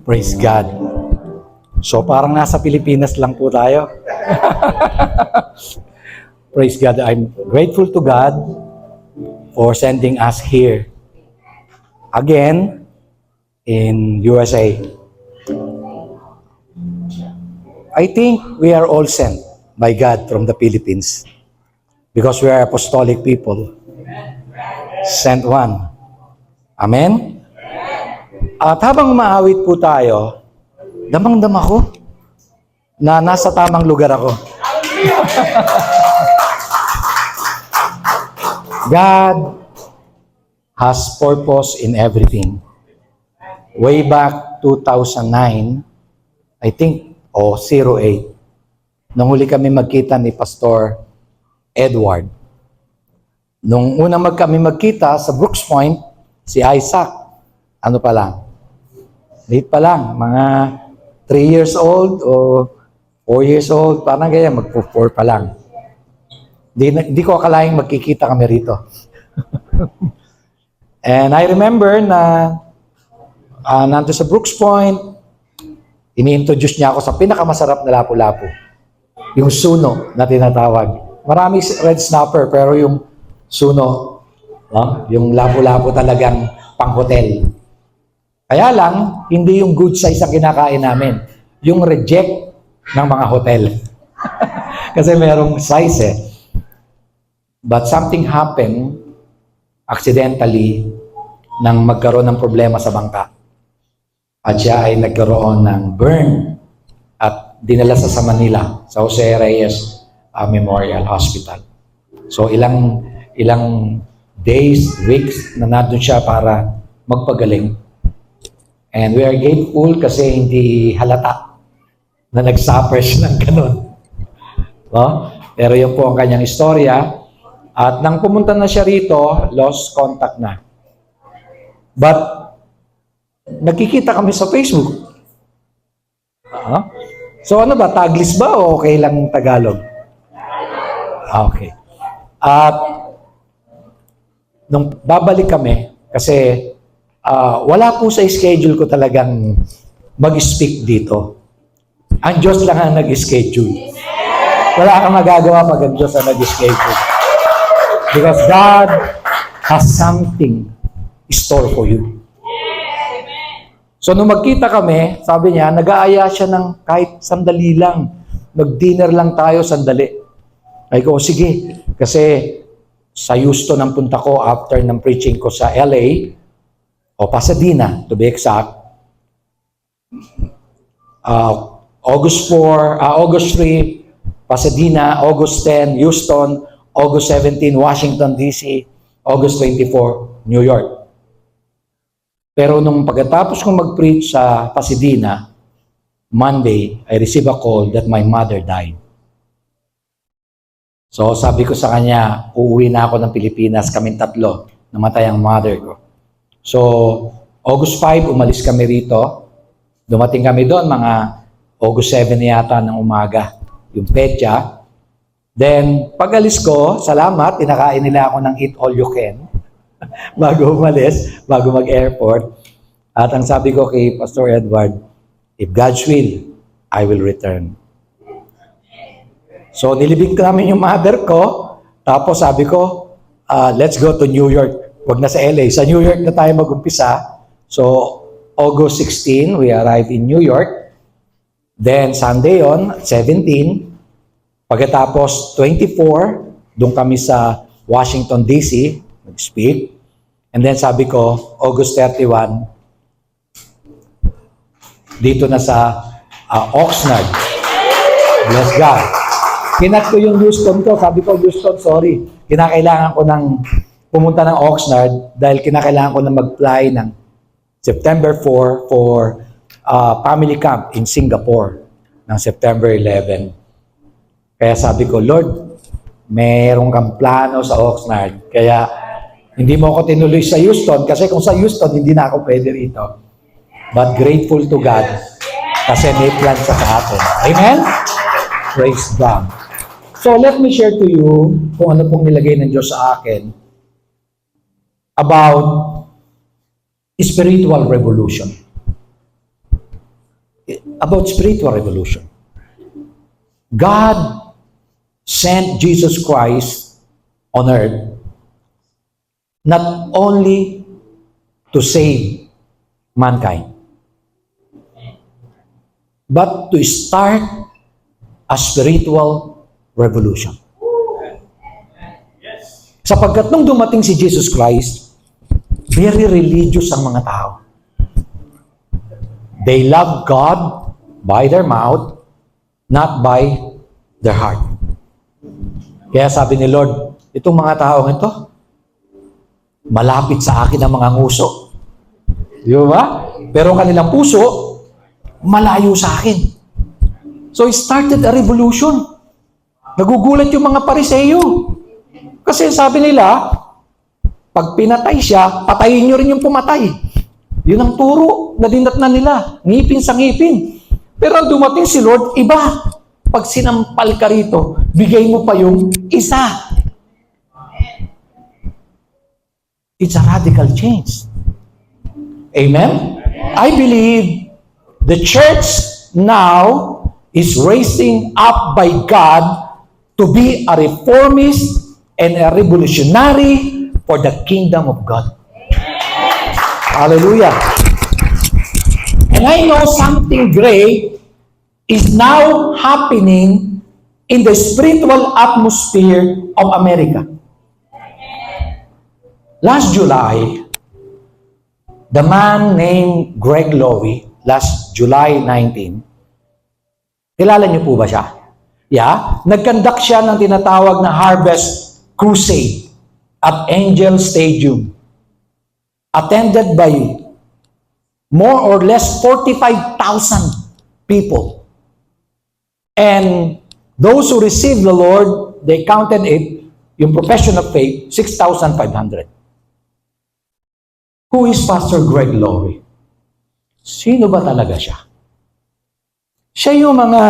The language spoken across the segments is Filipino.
Praise God. So parang nasa Pilipinas lang po tayo. Praise God. I'm grateful to God for sending us here again in USA. I think we are all sent by God from the Philippines because we are apostolic people. Sent one. Amen? At habang umaawit po tayo, damang-dama ko na nasa tamang lugar ako. God has purpose in everything. Way back 2009, I think, 08, nung huli kami magkita ni Pastor Edward. Nung unang kami magkita sa Brooks Point, si Isaac, ano pa lang? Late pa lang, mga 3 years old o 4 years old, parang ganyan, magpo-4 pa lang. Di ko akalaing magkikita kami rito. And I remember na nandito sa Brooks Point, ini-introduce niya ako sa pinakamasarap na lapu-lapu. Yung suno na tinatawag. Marami red snapper, pero yung suno, no? Yung lapu-lapu talagang pang-hotel. Kaya lang, hindi yung good size ang kinakain namin. Yung reject ng mga hotel. Kasi merong size eh. But something happened accidentally nang magkaroon ng problema sa bangka. At siya ay nagkaroon ng burn at dinala sa Manila, sa Jose Reyes Memorial Hospital. So ilang days, weeks na nandun siya para magpagaling. And we are grateful kasi hindi halata na nag-suffer siya ng ganun. No? Pero yun po ang kanyang istorya. At nang pumunta na siya rito, lost contact na. But, nagkikita kami sa Facebook. So ano ba, Taglis ba o okay lang Tagalog? Okay. At, nung babalik kami, kasi wala po sa schedule ko talagang mag-speak dito. Ang Diyos lang ang nag-schedule. Wala kang magagawa pag ang Diyos ang nag-schedule. Because God has something store for you. So, nung magkita kami, sabi niya, nag-aaya siya ng kahit sandali lang. Mag-dinner lang tayo sandali. Ay ko, sige. Kasi sa Houston ang punta ko after ng preaching ko sa LA, o Pasadena, to be exact. August 3, Pasadena, August 10, Houston, August 17, Washington, D.C., August 24, New York. Pero nung pagkatapos kong mag-preach sa Pasadena, Monday, I received a call that my mother died. So sabi ko sa kanya, uuwi na ako ng Pilipinas, kaming tatlo, namatay ang mother ko. So, August 5, umalis kami rito. Dumating kami doon, mga August 7 yata ng umaga, yung petsa. Then, pag-alis ko, salamat, tinakain nila ako ng eat all you can bago umalis, bago mag-airport. At ang sabi ko kay Pastor Edward, if God's will, I will return. So, nilibing namin yung mother ko, tapos sabi ko, let's go to New York. Wag na sa LA. Sa New York na tayo mag-umpisa. So, August 16, we arrived in New York. Then, Sunday on, 17. Pagkatapos, 24, doon kami sa Washington, D.C., nag-speak. And then, sabi ko, August 31, dito na sa Oxnard. Bless God. Kinat ko yung Houston ko. Sabi ko, Houston, sorry. Kinakailangan ko ng pumunta ng Oxnard dahil kinakailangan ko na mag-fly ng September 4 for family camp in Singapore ng September 11. Kaya sabi ko, Lord, mayroong kang plano sa Oxnard. Kaya hindi mo ako tinuloy sa Houston kasi kung sa Houston, hindi na ako pwede rito. But grateful to God kasi may plan sa atin. Amen? Praise God. So let me share to you kung ano pong nilagay ng Diyos sa akin about spiritual revolution. about spiritual revolution. God sent Jesus Christ on earth not only to save mankind, but to start a spiritual revolution. Sapagkat nung dumating si Jesus Christ, very religious ang mga tao. They love God by their mouth, not by their heart. Kaya sabi ni Lord, itong mga taong ito, malapit sa akin ang mga nguso. Di ba? Pero ang kanilang puso, malayo sa akin. So, it started a revolution. Nagugulat yung mga Pariseyo. Kasi sabi nila, pag pinatay siya, patayin nyo rin yung pumatay. Yun ang turo na dinatnan nila. Ngipin sa ngipin. Pero ang dumating si Lord, iba. Pag sinampal ka rito, bigay mo pa yung isa. It's a radical change. Amen? I believe the church now is raising up by God to be a reformist and a revolutionary for the kingdom of God. Hallelujah. And I know something great is now happening in the spiritual atmosphere of America. Last July, the man named Greg Laurie, last July 19, kilala niyo po ba siya? Yeah? Nag-conduct siya ng tinatawag na Harvest Crusade at Angel Stadium. Attended by more or less 45,000 people. And those who received the Lord, they counted it, yung profession of faith, 6,500. Who is Pastor Greg Laurie? Sino ba talaga siya? Siya yung mga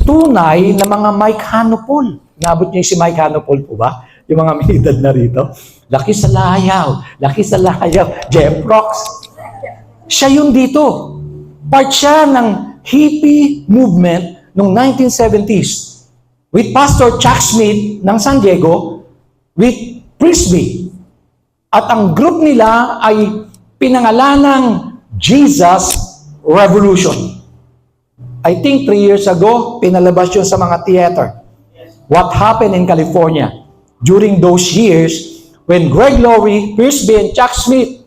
tunay na mga Mike Hanupol. Nabot niyo si Mike Hanupol po ba? Yung mga may edad na rito. Laki sa layaw, Jeff Rocks. Siya yun dito. Part siya ng hippie movement noong 1970s with Pastor Chuck Smith ng San Diego with Frisbee. At ang group nila ay pinangalanang Jesus Revolution. I think 3 years ago, pinalabas yun sa mga theater. What happened in California during those years when Greg Laurie, Frisbee, and Chuck Smith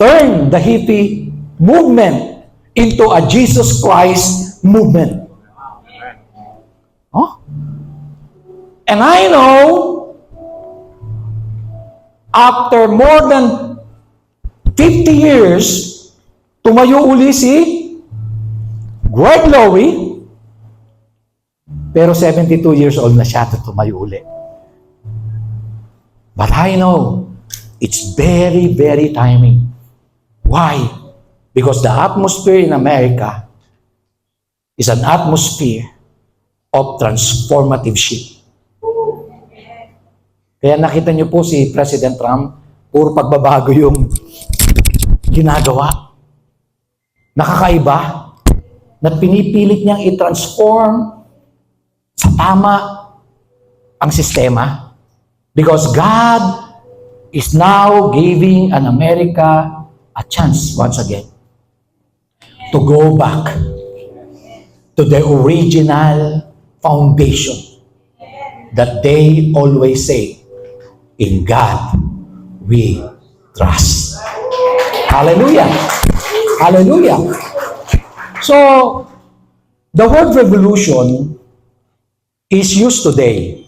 turned the hippie movement into a Jesus Christ movement. Huh? And I know after more than 50 years, tumayo uli si Greg Laurie, pero 72 years old na siya at tumayo uli. But I know, it's very, very timing. Why? Because the atmosphere in America is an atmosphere of transformative shift. Kaya nakita niyo po si President Trump, puro pagbabago yung ginagawa. Nakakaiba. Na pinipilit niyang i-transform sa tama ang sistema. Because God is now giving an America a chance once again to go back to the original foundation that they always say, in God we trust. Hallelujah! Hallelujah! So, the word revolution is used today.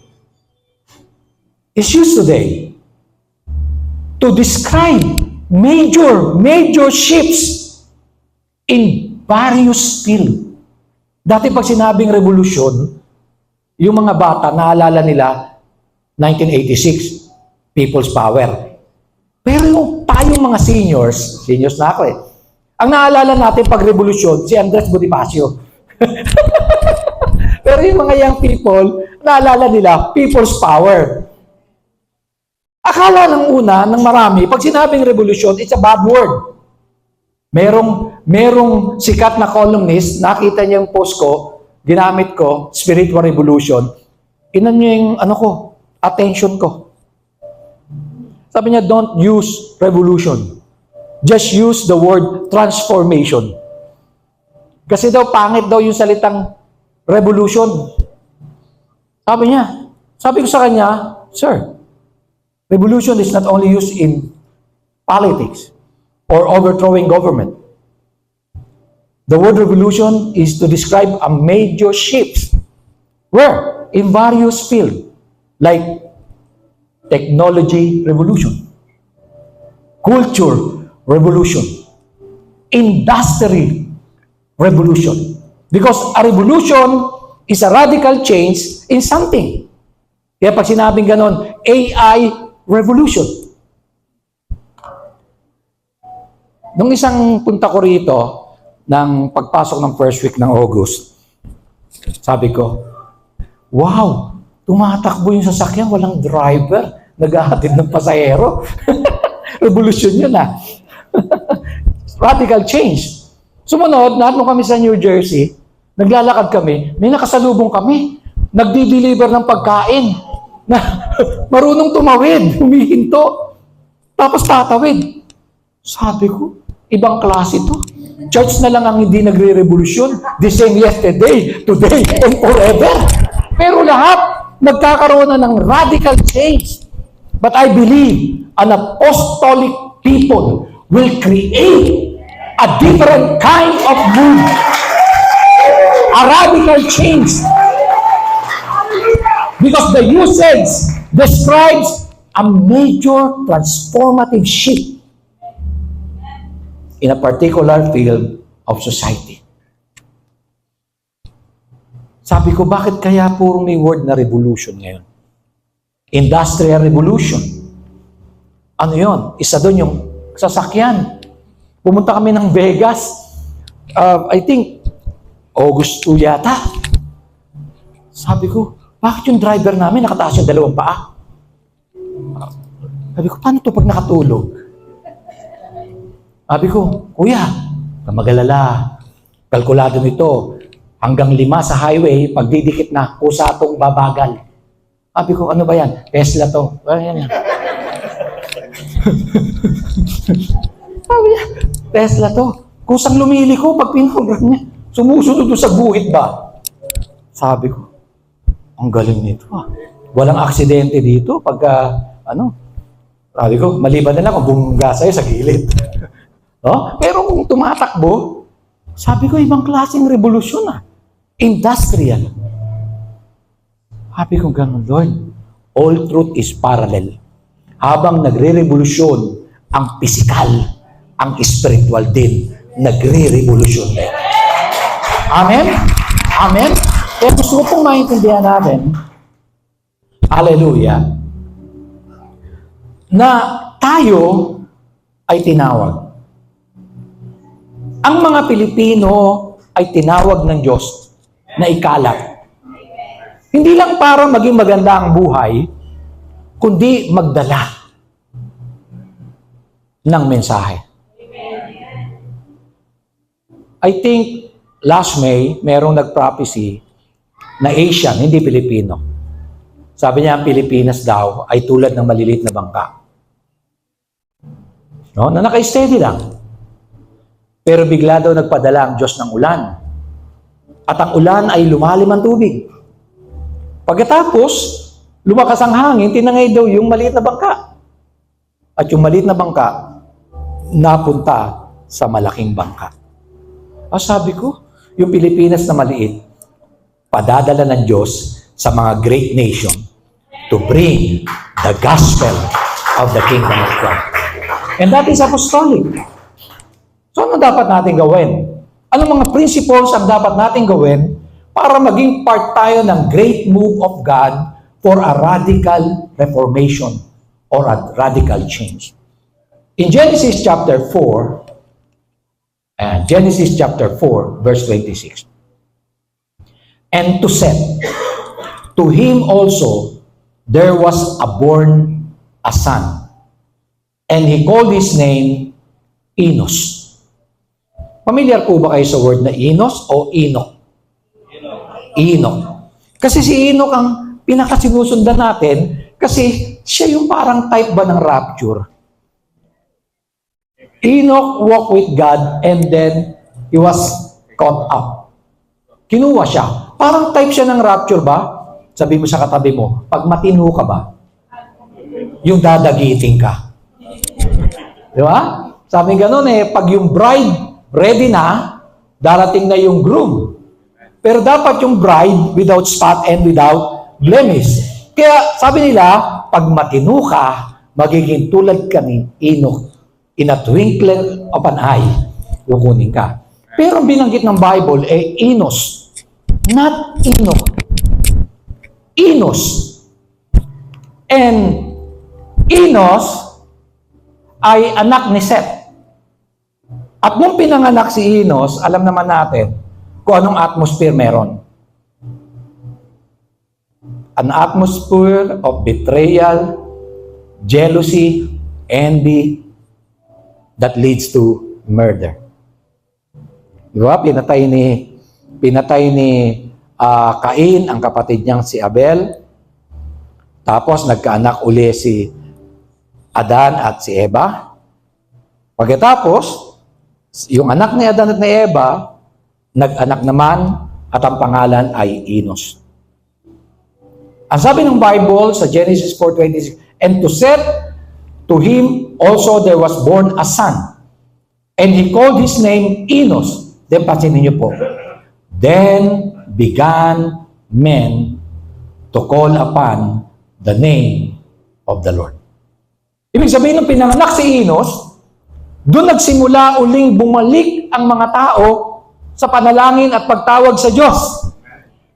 Is used today to describe major shifts in various fields. Dati pag sinabing revolution, yung mga bata, naalala nila 1986, People's Power. Pero yung tayong mga seniors na ako ang naalala natin pag revolusyon, si Andres Bonifacio. Pero yung mga young people, naalala nila, People's Power. Akala ng una, ng marami, pag sinabing revolusyon, it's a bad word. Merong sikat na columnist, nakita niya yung post ko, ginamit ko, spiritual revolution, inan niya yung attention ko. Sabi niya, don't use revolution. Just use the word transformation. Kasi daw, pangit daw yung salitang revolution. Sabi ko sa kanya, Sir, revolution is not only used in politics or overthrowing government. The word revolution is to describe a major shift where in various fields like technology revolution, culture revolution, industry revolution. Because a revolution is a radical change in something. Kaya pag sinabing ganon, AI revolution. Nung isang punta ko rito, ng pagpasok ng first week ng August, sabi ko, wow, tumatakbo yung sasakyan, walang driver, naghahatid ng pasahero. Revolution yun Radical change. Sumunod, nandun kami sa New Jersey, naglalakad kami, may nakasalubong kami, nagdi-deliver ng pagkain, na marunong tumawid, humihinto, tapos tatawid. Sabi ko, ibang klase to. Church na lang ang hindi nagre-revolusyon. The same yesterday, today, and forever. Pero lahat, nagkakaroon na ng radical change. But I believe an apostolic people will create a different kind of mood. A radical change. Because the usage describes a major transformative shift in a particular field of society. Sabi ko, bakit kaya puro may word na revolution ngayon? Industrial revolution. Ano yon? Isa doon yung sasakyan. Pumunta kami ng Vegas. I think, August 2 yata. Sabi ko, bakit yung driver namin nakataas yung dalawang paa? Sabi ko, paano to pag nakatulog? Sabi ko, Kuya, magalala. Kalkulado nito. Hanggang 5 sa highway, pagdidikit na, usapong babagal. Sabi ko, ano ba yan? Tesla to. Yan. Sabi niya, Tesla to. Kusang lumili ko pag pinogram niya. Sumusunod doon sa guhit ba? Sabi ko, ang galing nito Walang aksidente dito pagka, sabi ko, maliban na lang kung bumungga sa'yo sa gilid. No? Pero kung tumatakbo, sabi ko, ibang klaseng revolusyon Industrial. Sabi ko, ganun, Lord. All truth is parallel. Habang nagre-revolusyon ang physical, ang spiritual din, nagre-revolusyon din. Amen? Amen? Kaya gusto ko pong maintindihan natin, hallelujah, na tayo ay tinawag. Ang mga Pilipino ay tinawag ng Diyos na ikalat. Hindi lang para maging maganda ang buhay, kundi magdala ng mensahe. I think last May, merong nag-prophecy na Asian, hindi Pilipino. Sabi niya, ang Pilipinas daw ay tulad ng maliliit na bangka. No? Na naka-steady lang. Pero bigla daw nagpadala ang Diyos ng ulan. At ang ulan ay lumalim ang tubig. Pagkatapos, lumakas ang hangin, tinangay daw yung maliit na bangka. At yung maliit na bangka, napunta sa malaking bangka. Sabi ko, yung Pilipinas na maliit, padadala ng Diyos sa mga great nation to bring the gospel of the kingdom of God. And that is apostolic. So ano dapat natin gawin? Anong mga principles ang dapat natin gawin para maging part tayo ng great move of God for a radical reformation or a radical change? In Genesis chapter 4, verse 26, and to Seth, to him also there was born a son, and he called his name Enos. Familiar po ba kayo sa word na Enos o Enoch? Enoch. Kasi si Enoch ang pinakasinusundan natin kasi siya yung parang type ba ng rapture. Enoch walked with God and then he was caught up. Kinuha siya. Parang type siya ng rapture ba? Sabi mo sa katabi mo, pag matino ka ba, yung dadagiting ka. Di ba? Sabi gano'n pag yung bride ready na, darating na yung groom. Pero dapat yung bride without spot and without blemish. Kaya sabi nila, pag matino ka, magiging tulad ka ni Enoch. In a twinkling of an eye, kukunin ka. Pero ang binanggit ng Bible Enos. Not Enoch. Enos. And Enos ay anak ni Seth. At nung pinanganak si Enos, alam naman natin kung anong atmosphere meron. An atmosphere of betrayal, jealousy, envy, that leads to murder. Di ba? Pinatay ni Cain, ang kapatid niyang si Abel. Tapos nagkaanak uli si Adan at si Eva. Pagkatapos, yung anak ni Adan at ni Eva, nag-anak naman at ang pangalan ay Enos. Ang sabi ng Bible sa Genesis 4:26, and to Seth, to him also there was born a son, and he called his name Enos. Then pansinin niyo po. Then began men to call upon the name of the Lord. Ibig sabihin nung pinanganak si Enos, doon nagsimula uling bumalik ang mga tao sa panalangin at pagtawag sa Diyos.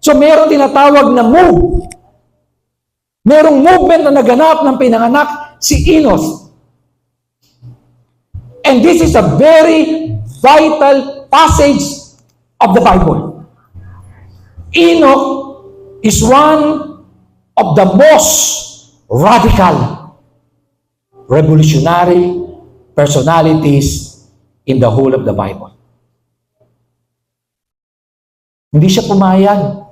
So meron tinatawag na move. Merong movement na naganap ng pinanganak si Enos. And this is a very vital passage of the Bible. Enoch is one of the most radical, revolutionary personalities in the whole of the Bible. Hindi siya pumayag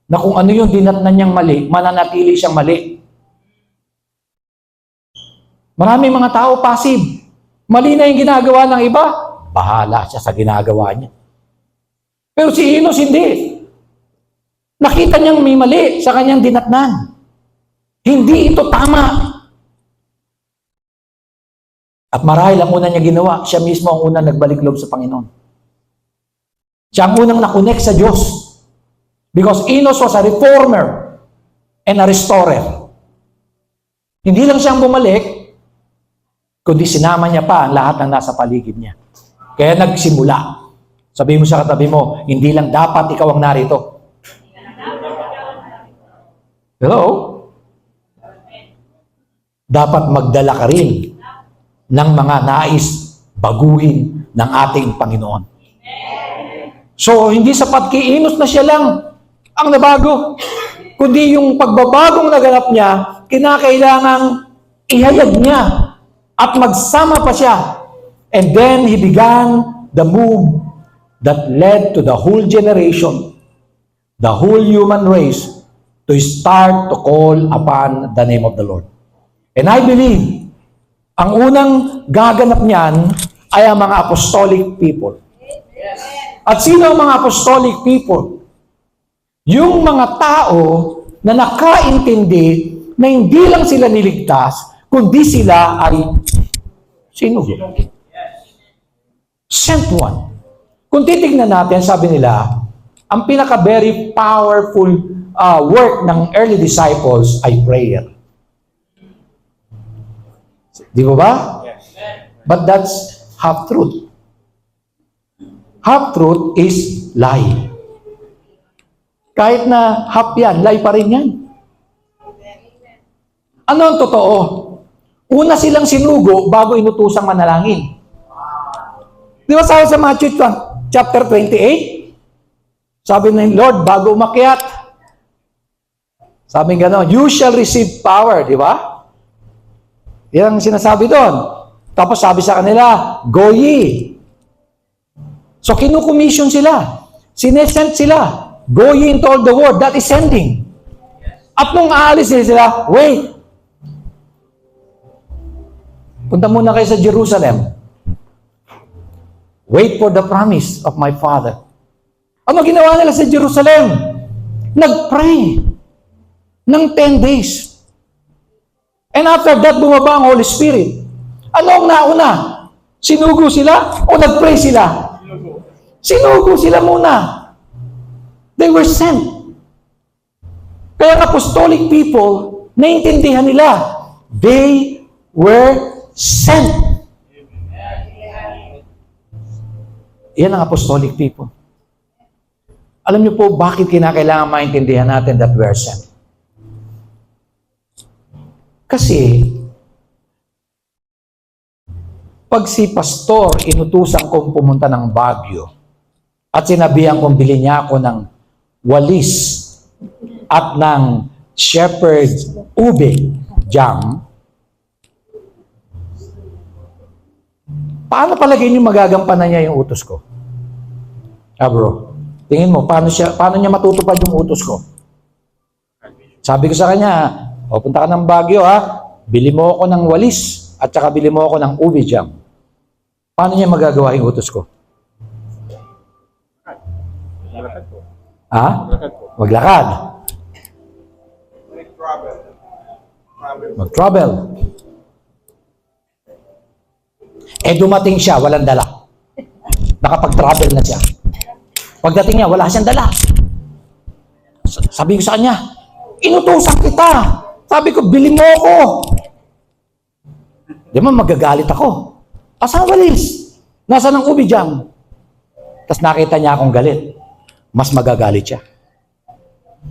na kung ano yung dinatnan niyang mali, mananatili siyang mali. Maraming mga tao passive. Mali na yung ginagawa ng iba, bahala siya sa ginagawa niya. Pero si Enos hindi. Nakita niyang may mali sa kanyang dinatnan. Hindi ito tama. At marahil ang una niya ginawa, siya mismo ang unang nagbalik loob sa Panginoon. Siya ang unang nakonect sa Diyos. Because Enos was a reformer and a restorer. Hindi lang siyang bumalik, kundi sinama niya pa ang lahat ng nasa paligid niya. Kaya nagsimula. Sabi mo sa katabi mo, hindi lang dapat ikaw ang narito. Hello? Dapat magdala ka rin ng mga nais baguhin ng ating Panginoon. So, hindi sapat kay Enos na siya lang ang nabago, kundi yung pagbabagong naganap niya, kinakailangang ihayag niya at magsama pa siya. And then, he began the move that led to the whole generation, the whole human race, to start to call upon the name of the Lord. And I believe, ang unang gaganap niyan ay ang mga apostolic people. At sino ang mga apostolic people? Yung mga tao na nakaintindi na hindi lang sila niligtas, kundi sila ay sinugo. Sent one. Kung titignan natin, sabi nila, ang pinaka-very powerful work ng early disciples ay prayer. Di ba? But that's half-truth. Half-truth is lie. Kahit na half yan, lie pa rin yan. Ano ang totoo? Una silang sinugo bago inutusang manalangin. Di ba sabi sa Matthew chapter 28? Sabi ng Lord, bago umakyat, sabi gano'n, you shall receive power, di ba? Yan ang sinasabi doon. Tapos sabi sa kanila, go ye. So, kinukomission sila. Sinesend sila. Go ye into all the world. That is sending. At nung aalis sila, wait. Punta muna kayo sa Jerusalem. Wait for the promise of my Father. Ano ginawa nila sa Jerusalem? Nag-pray ng 10 days. And after that, bumaba ang Holy Spirit. Ano ang nauna? Sinugo sila o nag-pray sila? Sinugo sila muna. They were sent. Kaya ang apostolic people, naintindihan nila. They were sent. Yan ang apostolic people. Alam niyo po, bakit kinakailangan maintindihan natin that we are sent? Kasi, pag si pastor inutusan kong pumunta ng Baguio at sinabihan kong bili niya ako ng walis at ng shepherd's ube jam, paano palagay niyo magagampanan niya yung utos ko? Bro, tingin mo, paano niya matutupad yung utos ko? Sabi ko sa kanya, punta ka ng Baguio bili mo ako ng walis at saka bili mo ako ng ube jam. Paano niya magagawa yung utos ko? Maglakad. Mag-travel. Dumating siya, walang dala. Nakapag-travel na siya. Pagdating niya, wala siyang dala. Sabi ko sa kanya, inutusan kita. Sabi ko, bili mo ako. Di ba, magagalit ako. Asan walis? Nasaan ang ubi jam? Tapos nakita niya akong galit. Mas magagalit siya.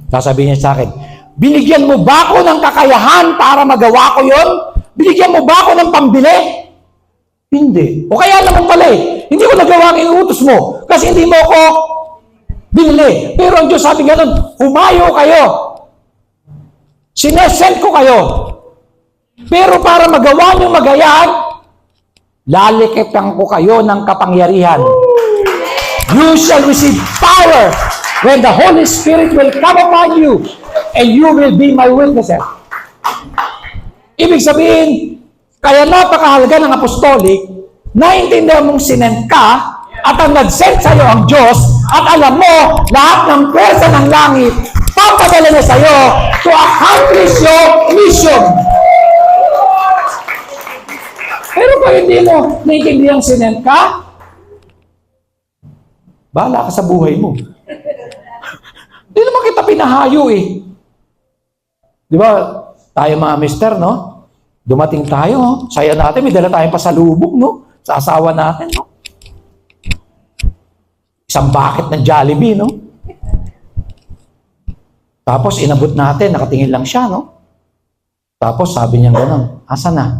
Sasabihin niya sa akin, binigyan mo ba ako ng kakayahan para magawa ko yon? Binigyan mo ba ako ng pambili? Hindi. O kaya naman pala hindi ko nagawa ang inutos mo kasi hindi mo ako binili. Pero ang Diyos sabi ganun, humayo kayo. Sinesend ko kayo. Pero para magawa niyong magayan, lalikitan ko kayo ng kapangyarihan. You shall receive power when the Holy Spirit will come upon you and you will be my witnesses. Ibig sabihin, kaya napakahalaga ng apostolic, naintindihan mong sinend ka at ang nag-send sa'yo ang Diyos at alam mo lahat ng pwersa ng langit papadala na sa'yo to accomplish your mission. Pero kung hindi mo naintindihan sinend ka, bahala ka sa buhay mo. Hindi naman kita pinahayo Di ba, tayo mga mister, no? Dumating tayo, saya natin, may dala tayong pasalubong, no? Sa asawa natin, no? Isang bucket ng Jollibee, no? Tapos inabot natin, nakatingin lang siya, no? Tapos sabi niya gano'n, asa na?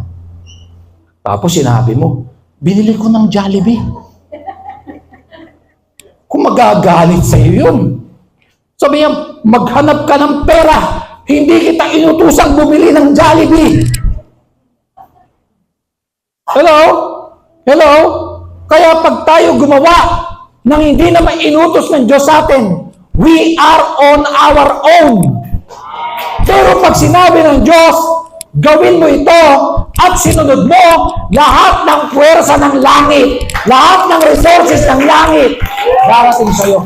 Tapos sinabi mo, binili ko ng Jollibee. Kung magagalit sa iyo yun. Sabi niya, maghanap ka ng pera. Hindi kita inutusang bumili ng Jollibee. Hello? Hello? Kaya pag tayo gumawa ng hindi naman inutos ng Diyos sa atin, we are on our own. Pero pag sinabi ng Diyos, gawin mo ito at sinunod mo, lahat ng puwersa ng langit, lahat ng resources ng langit, darating sa'yo.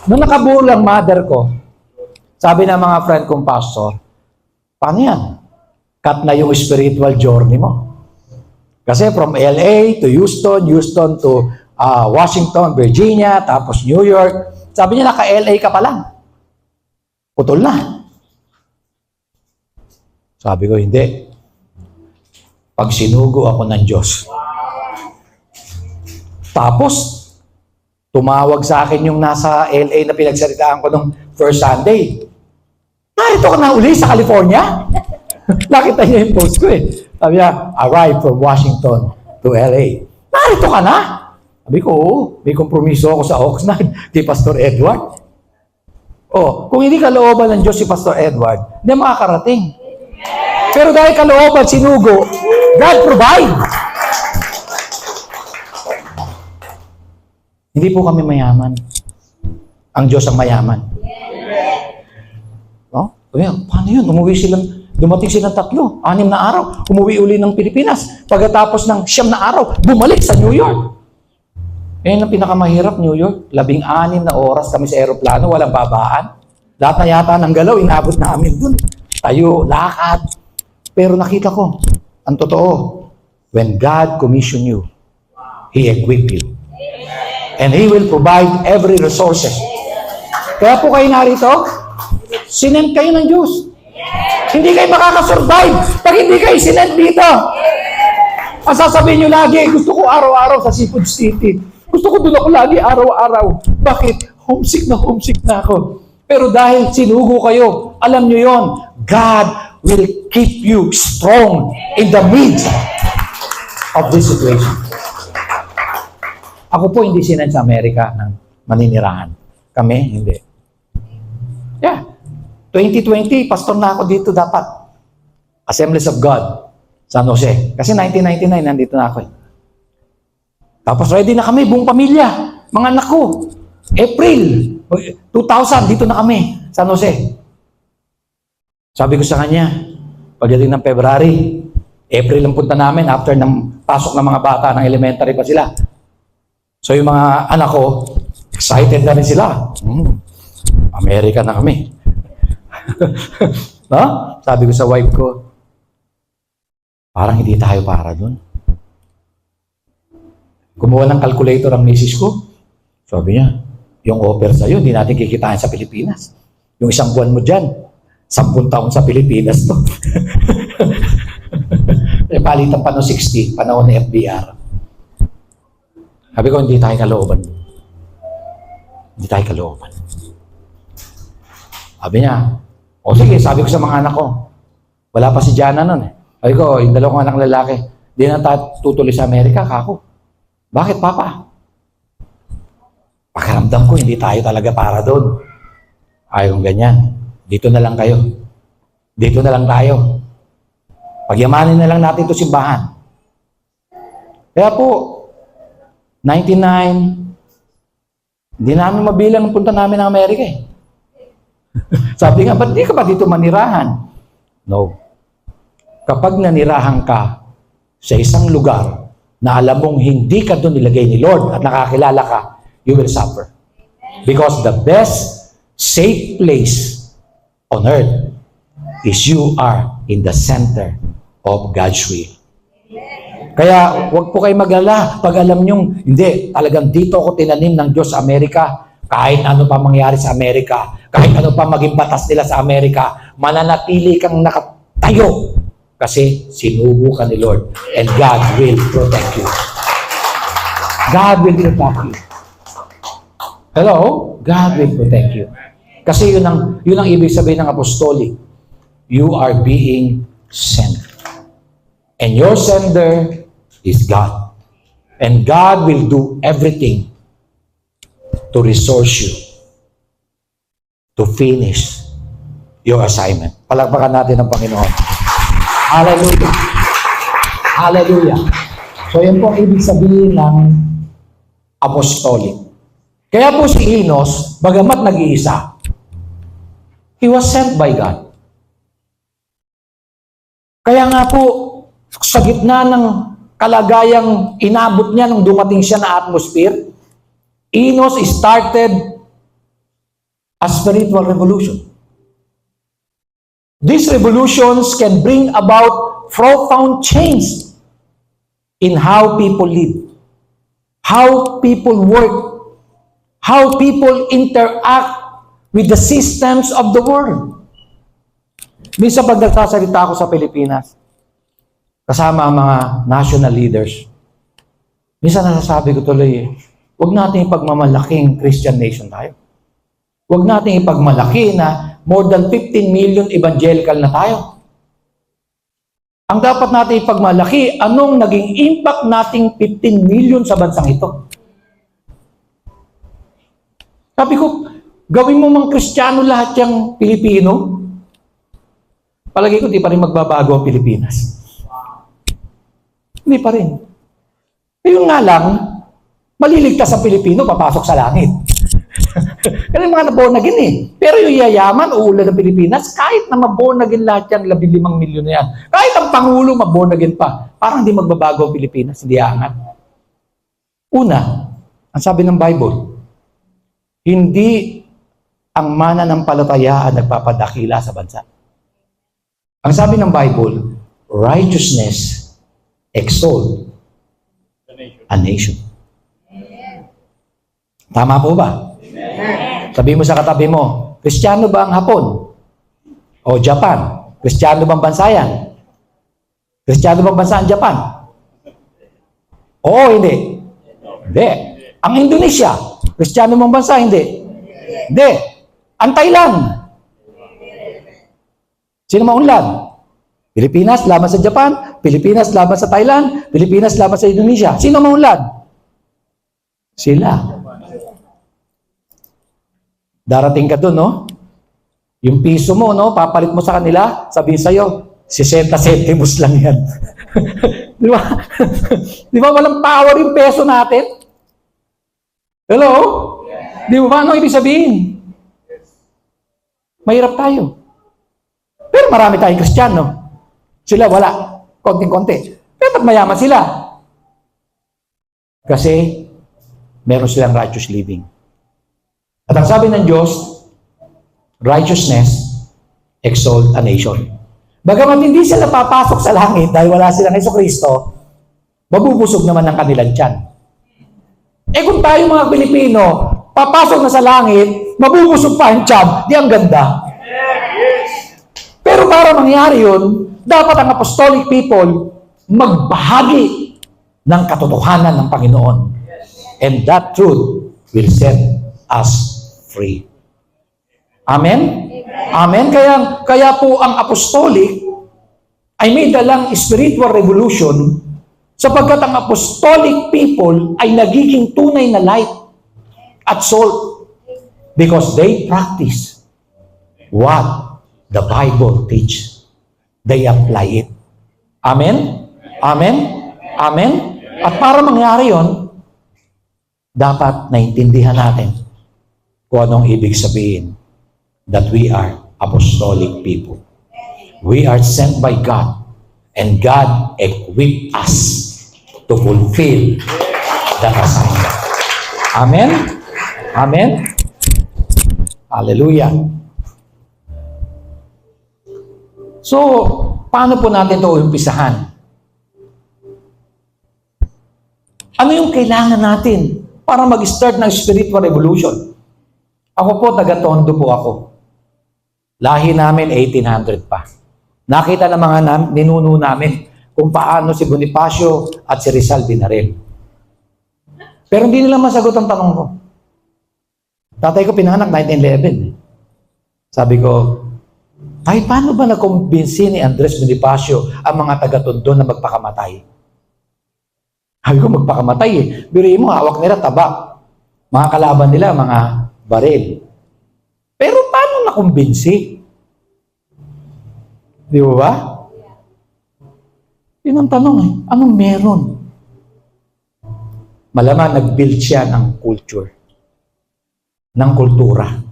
Nung nakabuo lang mother ko, sabi ng mga friend kong pastor, paano yan? Cut na yung spiritual journey mo. Kasi from LA to Houston, Houston to Washington, Virginia, tapos New York. Sabi niya, naka-LA ka pa lang. Putol na. Sabi ko, hindi. Pag sinugo ako ng Diyos. Tapos, tumawag sa akin yung nasa LA na pinagsalitaan ko nung first Sunday. Narito ka na uli sa California? Nakita niya yung post ko Sabi niya, arrive from Washington to LA. Narito ka na? Sabi ko, oo. May kompromiso ako sa Oxnard kay Pastor Edward. Kung hindi kalooban ng Diyos si Pastor Edward, hindi makakarating. Pero dahil kalooban, sinugo, God provide. Hindi po kami mayaman. Ang Diyos ang mayaman. No? Paano yun? Dumating silang 3, 6 na araw. Umuwi uli ng Pilipinas. Pagkatapos ng 9 na araw, bumalik sa New York. Yan ang pinakamahirap, New York. 16 na oras kami sa aeroplano, walang babaan. Lahat na yata ng galaw, inabot namin dun. Tayo, lakad. Pero nakita ko, ang totoo, when God commission you, He equip you. And He will provide every resources. Kaya po kayo narito, sinend kayo ng Diyos. Hindi kayo makakasurvive pag hindi kayo sinend dito. Ang sasabihin nyo lagi, gusto ko araw-araw sa Seafood City. Gusto ko doon ako lagi araw-araw. Bakit? Homesick na ako. Pero dahil sinugo kayo, alam nyo yon, God will keep you strong in the midst of this situation. Ako po hindi sinend sa Amerika ng maninirahan. Kami, hindi. Yeah. 2020, pastor na ako dito dapat. Assemblies of God, San Jose. Kasi 1999, nandito na ako eh. Tapos ready na kami, buong pamilya. Mga anak ko. April 2000, dito na kami, San Jose. Sabi ko sa kanya, pagdating ng February, April ang punta namin after ng pasok ng mga bata, ng elementary pa sila. So yung mga anak ko, excited na rin sila. Amerika na kami. No? Sabi ko sa wife ko, parang hindi tayo para doon. Kumuha ng calculator ang misis ko. Sabi niya, yung offer sa'yo, hindi natin kikitain sa Pilipinas. Yung 1 buwan mo dyan, 10 taon sa Pilipinas to. Palitan pa no 60, panahon ng FDR. Sabi ko, hindi tayo kalooban. Hindi tayo kalooban. Sabi niya, o sige, sabi ko sa mga anak ko, wala pa si Jana nun eh. Sabi ko, yung 2 anak lalaki, di na tayo tutuloy sa Amerika, kako. Bakit, Papa? Pakiramdam ko, hindi tayo talaga para doon. Ayaw ganyan. Dito na lang kayo. Dito na lang tayo. Pagyamanin na lang natin ito simbahan. Kaya po, 99, hindi namin mabilang ang punta namin ng Amerika eh. Sabi nga, ba't di ka ba dito manirahan? No. Kapag nanirahan ka sa isang lugar na alam mong hindi ka doon nilagay ni Lord at nakakilala ka, you will suffer. Because the best safe place on earth is you are in the center of God's will. Kaya huwag po kayo mag-alala pag alam nyong, hindi, talagang dito ako tinanim ng Diyos sa Amerika. Kahit ano pa mangyari sa Amerika, kahit ano pa maging batas nila sa Amerika, mananatili kang nakatayo kasi sinugo ka ni Lord and God will protect you. God will protect you. Hello? God will protect you. Kasi yun ang ibig sabihin ng apostolic. You are being sent. And your sender is God. And God will do everything to resource you to finish your assignment. Palakpakan natin ang Panginoon. Hallelujah. Hallelujah. So yan po ang ibig sabihin ng apostolic. Kaya po si Enos, bagamat nag-iisa, he was sent by God. Kaya nga po, sa gitna ng kalagayang inabot niya nung dumating siya na atmosphere, Enos started a spiritual revolution. These revolutions can bring about profound change in how people live, how people work, how people interact with the systems of the world. Minsan pag nagsasalita ako sa Pilipinas, kasama ang mga national leaders, minsan nasasabi ko tuloy, huwag natin ipagmamalaking Christian nation tayo. Huwag natin ipagmalaki na more than 15 million evangelical na tayo. Ang dapat natin ipagmalaki, anong naging impact nating 15 million sa bansang ito? Sabi ko, gawin mo mang Kristiyano lahat yung Pilipino, palagi ko di pa rin magbabago ang Pilipinas. Hindi pa rin. Yung nga lang, Maliligtas ang Pilipino, papasok sa langit. Kasi mga na-born again eh. Pero yung yayaman, uulan ng Pilipinas, kahit na ma-born again lahat yan, 15 milyon na yan. Kahit ang Pangulo ma-born again pa, parang hindi magbabago ang Pilipinas, hindi aangat. Una, ang sabi ng Bible, hindi ang mananampalataya ang nagpapadakila sa bansa. Ang sabi ng Bible, righteousness exalt a nation. Tama po ba? Sabi mo sa katabi mo, Kristiyano ba ang Hapon? O Japan? Kristiyano bang bansa yan? Kristiyano bang bansa ang Japan? Oo, hindi. Hindi. Ang Indonesia? Kristiyano bang bansa? Hindi. Hindi. Ang Thailand? Sino maunlad? Pilipinas laban sa Japan, Pilipinas laban sa Thailand, Pilipinas laban sa Indonesia. Sino maunlad? Sila. Darating ka doon, no? Yung piso mo, no? Papalit mo sa kanila, sabihin sa'yo, 60 centimos lang yan. Di ba? Di ba walang power yung peso natin? Hello? Di ba? Ano ibig sabihin? Mahirap tayo. Pero marami tayong Kristiyano. Sila wala. Konting-konti. Pero ba't mayaman sila? Kasi meron silang righteous living. At ang sabi ng Diyos, righteousness exalt a nation. Bagamat hindi sila papasok sa langit dahil wala silang Jesucristo, mabubusog naman ang kanilang tiyan. Eh kung tayo mga Pilipino, papasok na sa langit, mabubusog pa ang tiyan, di ang ganda. Pero para mangyari yun, dapat ang apostolic people magbahagi ng katotohanan ng Panginoon. And that truth will set us free. Amen? Amen? Kaya po ang apostolic ay may dalang spiritual revolution sapagkat ang apostolic people ay nagiging tunay na light at salt because they practice what the Bible teaches. They apply it. Amen? Amen? Amen? At para mangyari yon, dapat naintindihan natin kung anong ibig sabihin that we are apostolic people. We are sent by God and God equipped us to fulfill that assignment. Amen? Amen? Hallelujah. So, paano po natin ito umpisahan? Ano yung kailangan natin para mag-start ng spiritual revolution? Ako po, taga-Tondo po ako. Lahi namin 1800 pa. Nakita ng mga ninuno namin kung paano si Bonifacio at si Rizal binaril. Pero hindi nila masagot ang tanong ko. Tatay ko pinanganak 1911. Sabi ko, ay, paano ba nakumbinsi ni Andres Bonifacio ang mga taga-Tondo na magpakamatay? Sabi ko, magpakamatay eh. Biriin mo, hawak nila tabak. Mga kalaban nila, mga baril. Pero paano nakumbinsi? Di ba? Yun ang tanong eh. Anong meron? Malamang nag-build siya ng culture. Ng kultura.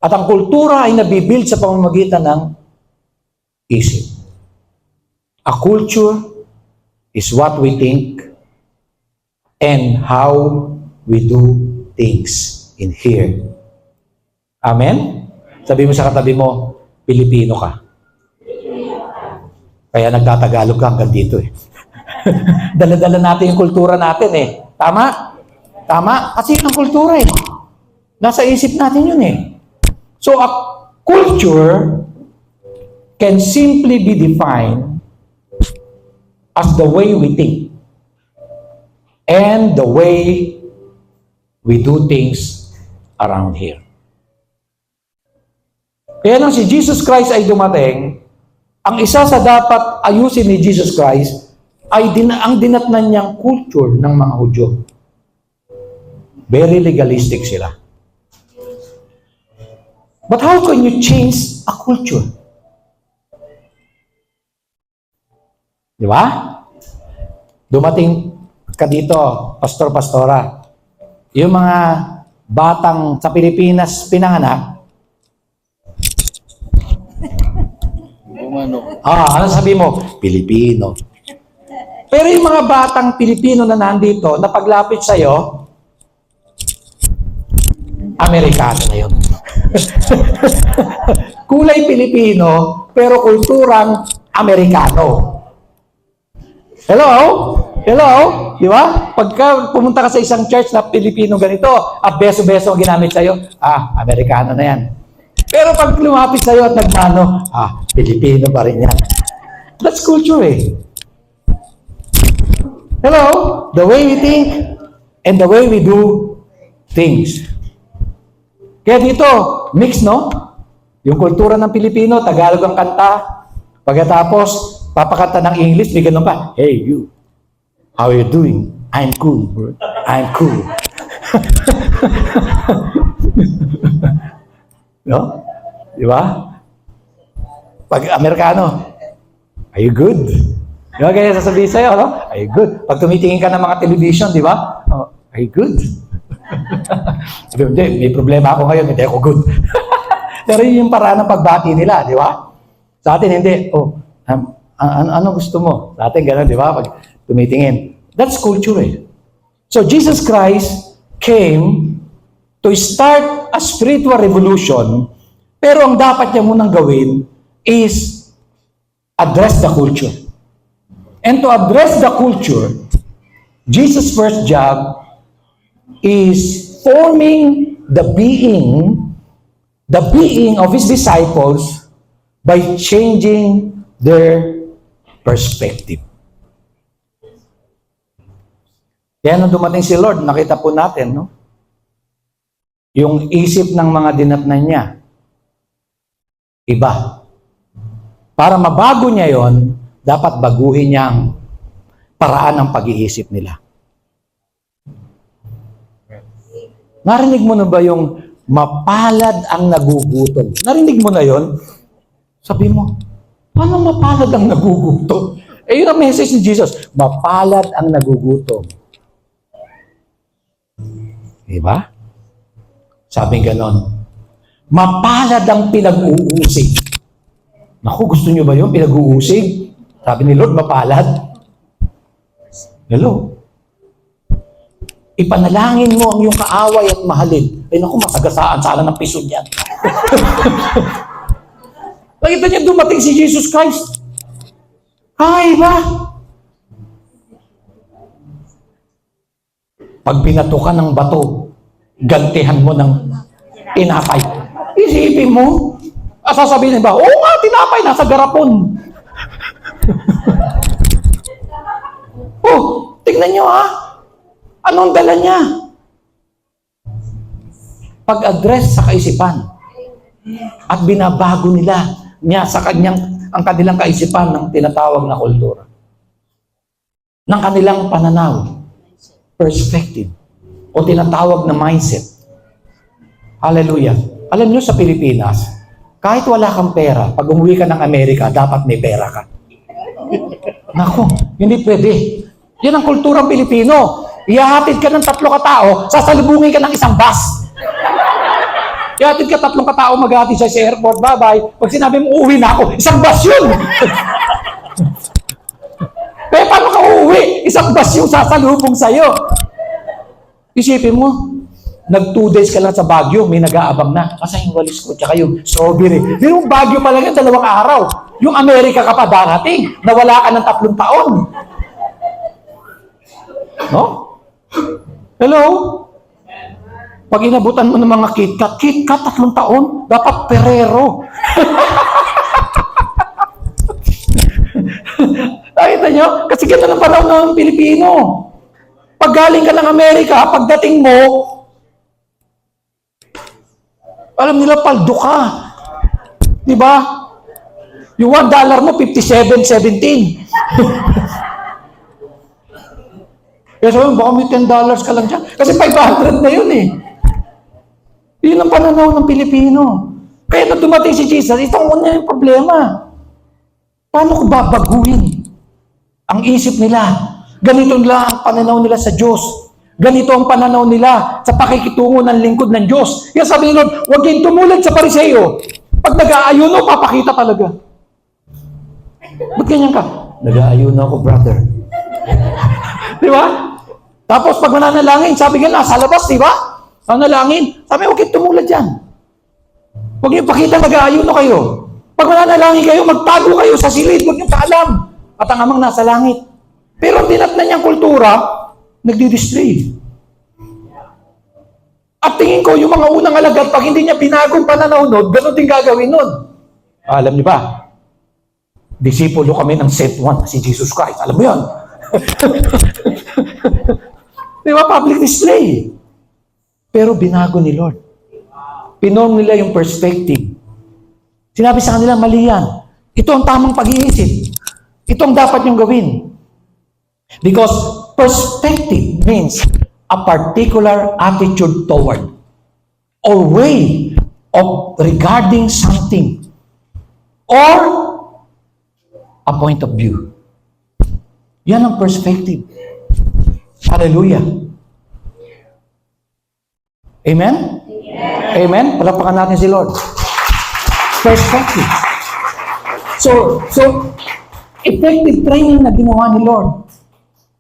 At ang kultura ay nabibuild sa pamamagitan ng isip. A culture is what we think and how we do things in here. Amen? Sabi mo sa katabi mo, Pilipino ka. Kaya nagtatagalog ka hanggang dito eh. Dala-dala natin yung kultura natin eh. Tama? Tama? Kasi ang kultura eh. Nasa isip natin yun eh. So a culture can simply be defined as the way we think and the way we do things around here. Kaya nang si Jesus Christ ay dumating, ang isa sa dapat ayusin ni Jesus Christ ay ang dinatnan niyang culture ng mga Hudyo. Very legalistic sila. But how can you change a culture? Di ba? Dumating ka dito, pastor, pastora. Yung mga batang sa Pilipinas pinanganak, ano sabi mo? Pilipino. Pero yung mga batang Pilipino na nandito, na paglapit sa'yo, Amerikano na yun. Kulay Pilipino, pero kulturang Amerikano. Hello? Hello? Di ba? Pagka pumunta ka sa isang church na Pilipino ganito, beso-beso ang ginamit sa'yo, Amerikano na yan. Pero pag lumapit sa'yo at nagmano, Pilipino pa rin yan. That's culture eh. Hello? The way we think and the way we do things. Kaya dito, mix, no? Yung kultura ng Pilipino, Tagalog ang kanta. Pagkatapos, papakanta ng English, may ganun pa. Hey, you. How are you doing? I'm cool, bro. I'm cool. No? Di ba? Pag Amerikano, are you good? Di ba kaya sasabihin sa'yo, no? Are you good? Pag tumitingin ka ng mga television, di ba? Are you good? Sabi, hindi, may problema ako ngayon, hindi ako good. Pero yun yung paraan ng pagbati nila, di ba? Sa atin, hindi. Ano gusto mo? Sa atin, gano'n, di ba? Pag tumitingin. That's culture eh. So, Jesus Christ came to start a spiritual revolution, pero ang dapat niya munang gawin is address the culture. And to address the culture, Jesus' first job is forming the being of his disciples by changing their perspective. Kaya nung dumating si Lord, nakita po natin, no? Yung isip ng mga dinatnan niya, iba. Para mabago niya yon, dapat baguhin niya ang paraan ng pag-iisip nila. Narinig mo na ba yung mapalad ang nagugutom? Narinig mo na yon? Sabi mo, paano mapalad ang nagugutom? Yun ang message ni Jesus. Mapalad ang nagugutom. Diba? Sabi ganon. Mapalad ang pinag-uusig. Naku, gusto nyo ba yun? Pinag-uusig? Sabi ni Lord, mapalad. Hello? Ipanalangin mo ang iyong kaaway at mahalin. Naku, masagasaan sana ng piso niyan. Nakita niya dumating si Jesus Christ. Ay ba? Pag binatukan ng bato, gantihan mo ng tinapay. Isipin mo, sasabihin ba, oo nga, tinapay, nasa garapon. Tingnan nyo anong dala niya? Pag-address sa kaisipan at binabago niya sa ang kanilang kaisipan ng tinatawag na kultura. Ng kanilang pananaw, perspective, o tinatawag na mindset. Hallelujah. Alam niyo sa Pilipinas, kahit wala kang pera, pag umuwi ka ng Amerika, dapat may pera ka. Nako, hindi pwede. Yan ang kulturang Pilipino. Ihahatid ka ng 3 katao, sasalubungin ka ng isang bus. Ihahatid ka 3 katao, maghahatid siya sa airport, bye-bye. Pag sinabi mo, uuwi na ako, isang bus yun. Kaya paano ka uuwi? Isang bus yung sasalubong sa'yo. Isipin mo, nag 2 days ka lang sa Baguio, may nag-aabang na. Kasi yung walis ko, tsaka yung strawberry. Yung Baguio pa lang yan, 2 araw. Yung Amerika ka pa darating, nawala ka ng 3 taon. No? Hello? Pag inabutan mo ng mga KitKat 3 taon, dapat Ferrero. Nakita nyo? Kasi ganda ng panahon ng Pilipino. Pag galing ka ng Amerika, pagdating mo, alam nila, paldo ka. Diba? Yung $1 mo, 57.17. Kaya sabi mo, baka may $10 ka lang dyan. Kasi 500 na yun eh. Yun ang pananaw ng Pilipino. Kaya nung dumating si Jesus, itong una yung problema. Paano ko babaguhin ang isip nila? Ganito lang ang pananaw nila sa Diyos. Ganito ang pananaw nila sa pakikitungo ng lingkod ng Diyos. Kaya sabi ni Lord, huwag kayong tumulad sa pariseo. Pag nag-aayuno, papakita talaga. Ba't ganyan ka? Nag-aayuno ako, brother. Di ba? Tapos pag mananalangin, sabi nga nasa labas, di ba? Mananalangin. Sabi, huwag kayong tumulad dyan. Huwag niyong pakita nag-aayuno kayo. Pag mananalangin kayo, magtago kayo sa silid. Huwag niyong paalam. At ang amang nasa langit. Pero ang tinatnan niyang kultura, nagdi-display. At tingin ko, yung mga unang alagad, pag hindi niya binagong pananaw nun, gano'n din gagawin nun. Alam niyo ba? Disipulo kami ng set one, si Jesus Christ. Alam mo yun? Di ba? Public display. Pero binago ni Lord. Pinorm nila yung perspective. Sinabi sa kanila, mali yan. Ito ang tamang pag-iisip. Ito ang dapat niyong gawin. Because perspective means a particular attitude toward or way of regarding something or a point of view. Yan ang perspective. Hallelujah. Amen? Amen? Palapakan natin si Lord. Perspective. So, effective training na ginawa ni Lord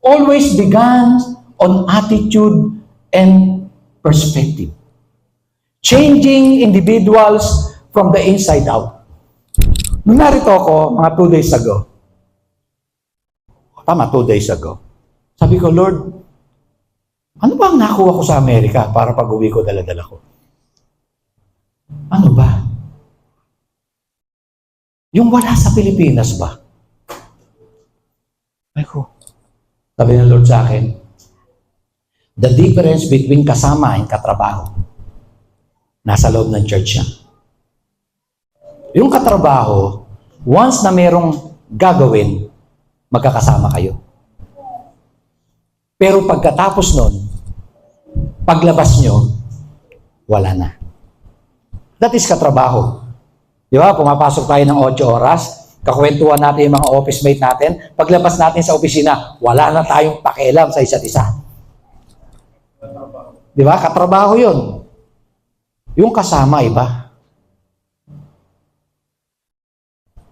always began on attitude and perspective. Changing individuals from the inside out. Nung narito ako, mga 2 days ago, 2 days ago, sabi ko, Lord, ano ba ang nakuha ko sa Amerika para pag-uwi ko dala-dala ko? Ano ba? Yung wala sa Pilipinas ba? Ay ko. Sabi ng Lord sa akin, the difference between kasama and katrabaho, nasa loob ng church niya. Yung katrabaho, once na merong gagawin, magkakasama kayo. Pero pagkatapos nun, paglabas nyo, wala na. That is katrabaho. Di ba? Pumapasok tayo ng 8 oras, kakwentuhan natin yung mga office mate natin, paglabas natin sa opisina, wala na tayong pakialam sa isa't isa. Di ba? Katrabaho yun. Yung kasama, iba.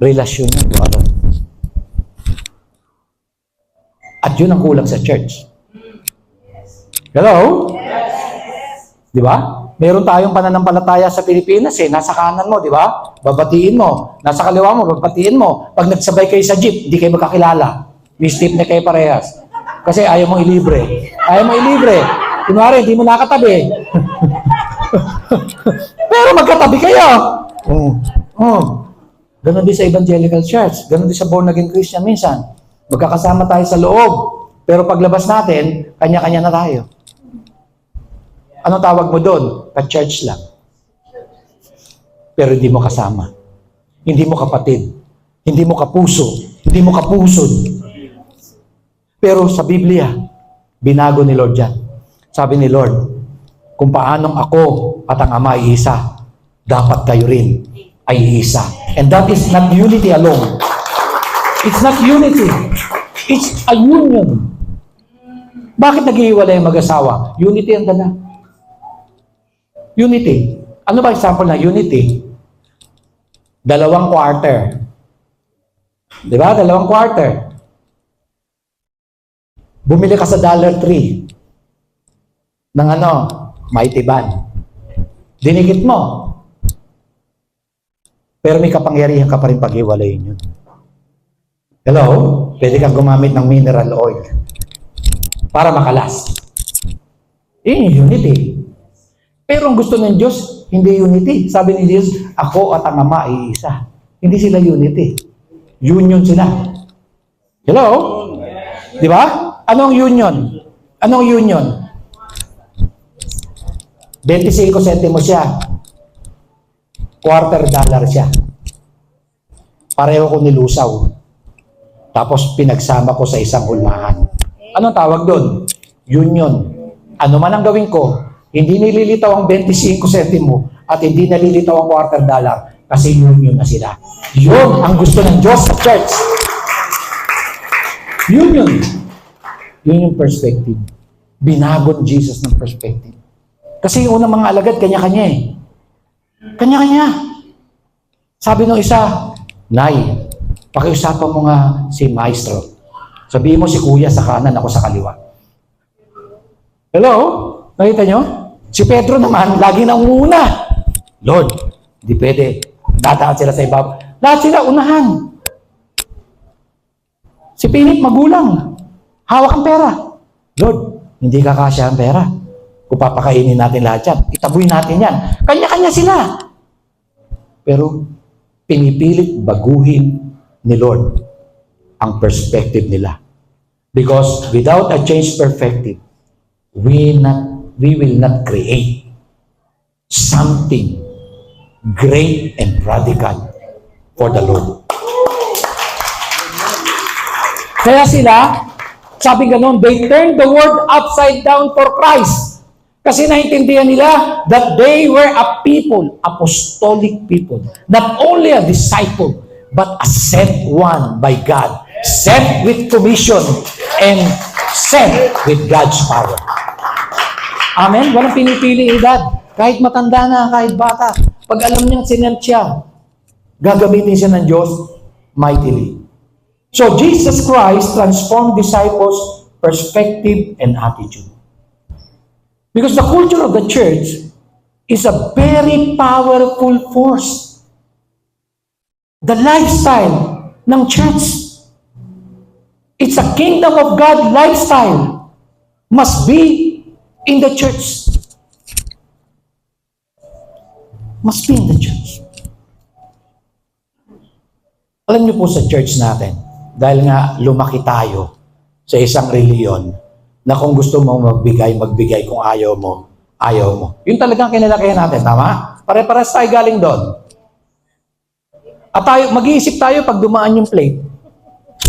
Relasyon yun, di ba? At yun ang kulang sa church. Hello? Yes. Di ba? Meron tayong pananampalataya sa Pilipinas eh. Nasa kanan mo, di ba? Babatiin mo. Nasa kaliwa mo, babatiin mo. Pag nagsabay kayo sa jeep, hindi kayo magkakilala. May step na kayo parehas. Kasi ayaw mo ilibre. Ayaw mo ilibre. Kunwari, hindi mo nakatabi. Pero magkatabi kayo. Ganon din sa evangelical church. Ganon din sa born again Christian minsan. Magkakasama tayo sa loob. Pero paglabas natin, kanya-kanya na tayo. Anong tawag mo doon? Ka-church lang. Pero hindi mo kasama. Hindi mo kapatid. Hindi mo kapuso. Hindi mo kapusod. Pero sa Biblia, binago ni Lord yan. Sabi ni Lord, kung paanong ako at ang Ama ay isa, dapat kayo rin ay isa. And that is not unity alone. It's not unity. It's a union. Bakit naghihiwalay ang mag-asawa? Unity ang dala. Unity. Ano ba example na unity? 2 quarter. Di ba? 2 quarter. Bumili ka sa $3 ng Mighty Band. Dinikit mo. Pero may kapangyarihan ka pa rin paghiwalayin yun. Hello? Pwede kang gumamit ng mineral oil para makalas. Yun, unity. Pero ang gusto ng Diyos, hindi unity. Sabi ni Diyos, ako at ang Ama ay isa. Hindi sila unity. Union sila. Hello? Di ba? Anong union? Anong union? 25 centimos siya. $quarter siya. Pareho ko nilusaw. Tapos pinagsama ko sa isang hulmahan. Anong tawag doon? Union. Ano man ang gawin ko, hindi nililitaw ang 25 sentimo at hindi nalilitaw ang $quarter kasi union na sila. Yun ang gusto ng Diyos sa church. Union. Yun yung perspective. Binago ni Jesus ng perspective. Kasi yung unang mga alagad, kanya-kanya eh. Kanya-kanya. Sabi nung isa, Nay, pakiusapan mo nga si Maestro. Sabihin mo si Kuya sa kanan, ako sa kaliwa. Hello? Nakita nyo? Si Pedro naman, lagi na una. Lord, hindi pwede. Dadaan sila sa ibabaw. Lahat sila unahan. Si Philip, magulang. Hawak ang pera. Lord, hindi kakasya ang pera. Kung papakainin natin lahat yan, itaboy natin yan. Kanya-kanya sila. Pero, pinipilit baguhin ni Lord ang perspective nila. Because without a changed perspective, we will not create something great and radical for the Lord. Kaya sila, sabi ganon, they turned the world upside down for Christ. Kasi naintindihan nila that they were a people, apostolic people. Not only a disciple, but a sent one by God. Sent with commission and sent with God's power. Amen? Walang pinipili edad. Kahit matanda na, kahit bata. Pag alam niyang sinent siya, gagamitin siya ng Diyos mightily. So, Jesus Christ transformed disciples' perspective and attitude. Because the culture of the church is a very powerful force. The lifestyle ng church, it's a kingdom of God lifestyle, must be in the church. Must be in the church. Alam niyo po sa church natin, dahil nga lumaki tayo sa isang reliyon na kung gusto mo magbigay, kung ayaw mo, ayaw mo. Yun talagang kinalakihan natin, tama? Pare-pares tayo galing doon. At tayo, mag-iisip tayo pag dumaan yung plate.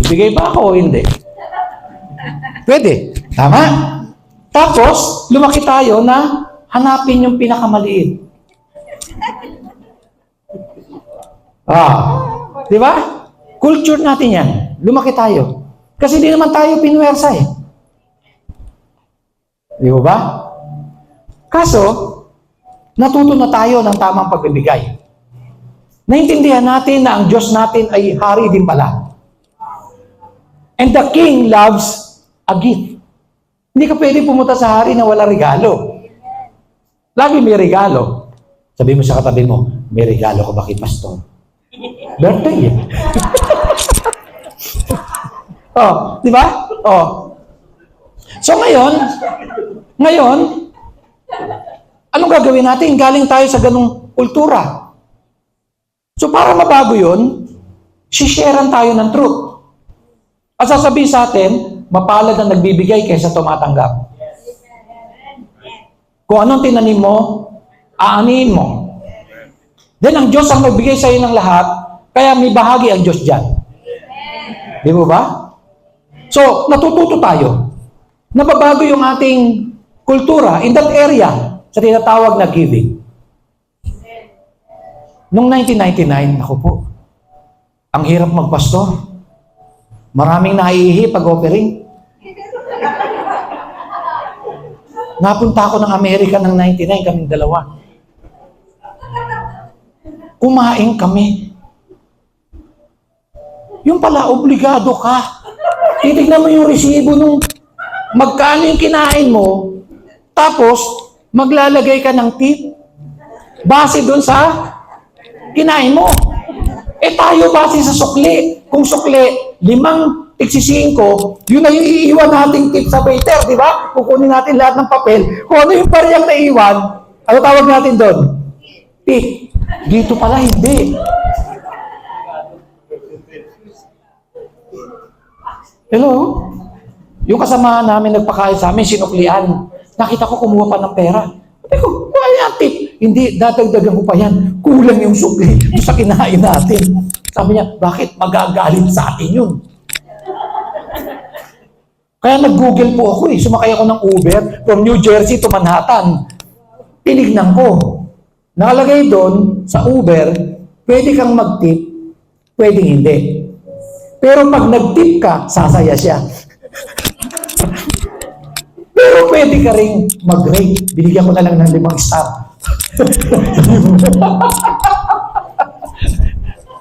Ibigay ba ako o hindi? Pwede. Tama? Tapos, lumaki tayo na hanapin yung pinakamaliit. Di ba? Culture natin yan. Lumaki tayo. Kasi di naman tayo pinwersa eh. Di ba? Kaso, natuto na tayo ng tamang pagbibigay. Naintindihan natin na ang Diyos natin ay hari din pala. And the King loves a gift. Hindi ka pwede pumunta sa hari na wala regalo. Lagi may regalo. Sabi mo sa katabi mo, may regalo ko ba kay Pastor? Birthday eh. Oh, di ba? Oh. So ngayon, anong gagawin natin? Galing tayo sa ganung kultura. So para mabago yun, sisharean tayo ng truth. At sasabihin sa atin, mapalad ang nagbibigay kaysa tumatanggap. Kung anong tinanim mo, aanihin mo. Then ang Diyos ang nagbigay sa iyo ng lahat, kaya may bahagi ang Diyos dyan. Di ba? So, natututo tayo. Nababago yung ating kultura in that area sa tinatawag na giving. Noong 1999, ako po, ang hirap magpastor. Maraming naiihi pag-offering. Napunta ako ng Amerika ng 99, kaming dalawa. Kumain kami. Yung pala, obligado ka. Titignan mo yung resibo nung magkano yung kinain mo, tapos maglalagay ka ng tip base doon sa kinain mo. Eh tayo base sa sukli. Kung sukli, 5 tigsisingko, yun na yung iiwan nating tip sa waiter, di ba? Kukunin natin lahat ng papel. Kung ano yung parehang naiwan, ano tawag natin doon? Tip. Dito pala, hindi. Hello? Yung kasamahan namin nagpakain sa amin, sinuklian. Nakita ko kumuha pa ng pera. Sabi ko, wala yan, tip. Hindi, dadagdagan ko pa yan. Kulang yung sukli sa kinain natin. Sabi niya, bakit magagalit sa atin yun? Kaya nag-Google po ako eh. Sumakay ako ng Uber from New Jersey to Manhattan. Tinignan ko. Nakalagay doon sa Uber, pwede kang mag-tip, pwede hindi. Pero pag nag-tip ka, sasaya siya. Pero pwede ka rin mag-rate. Binigyan ko na lang ng 5 star.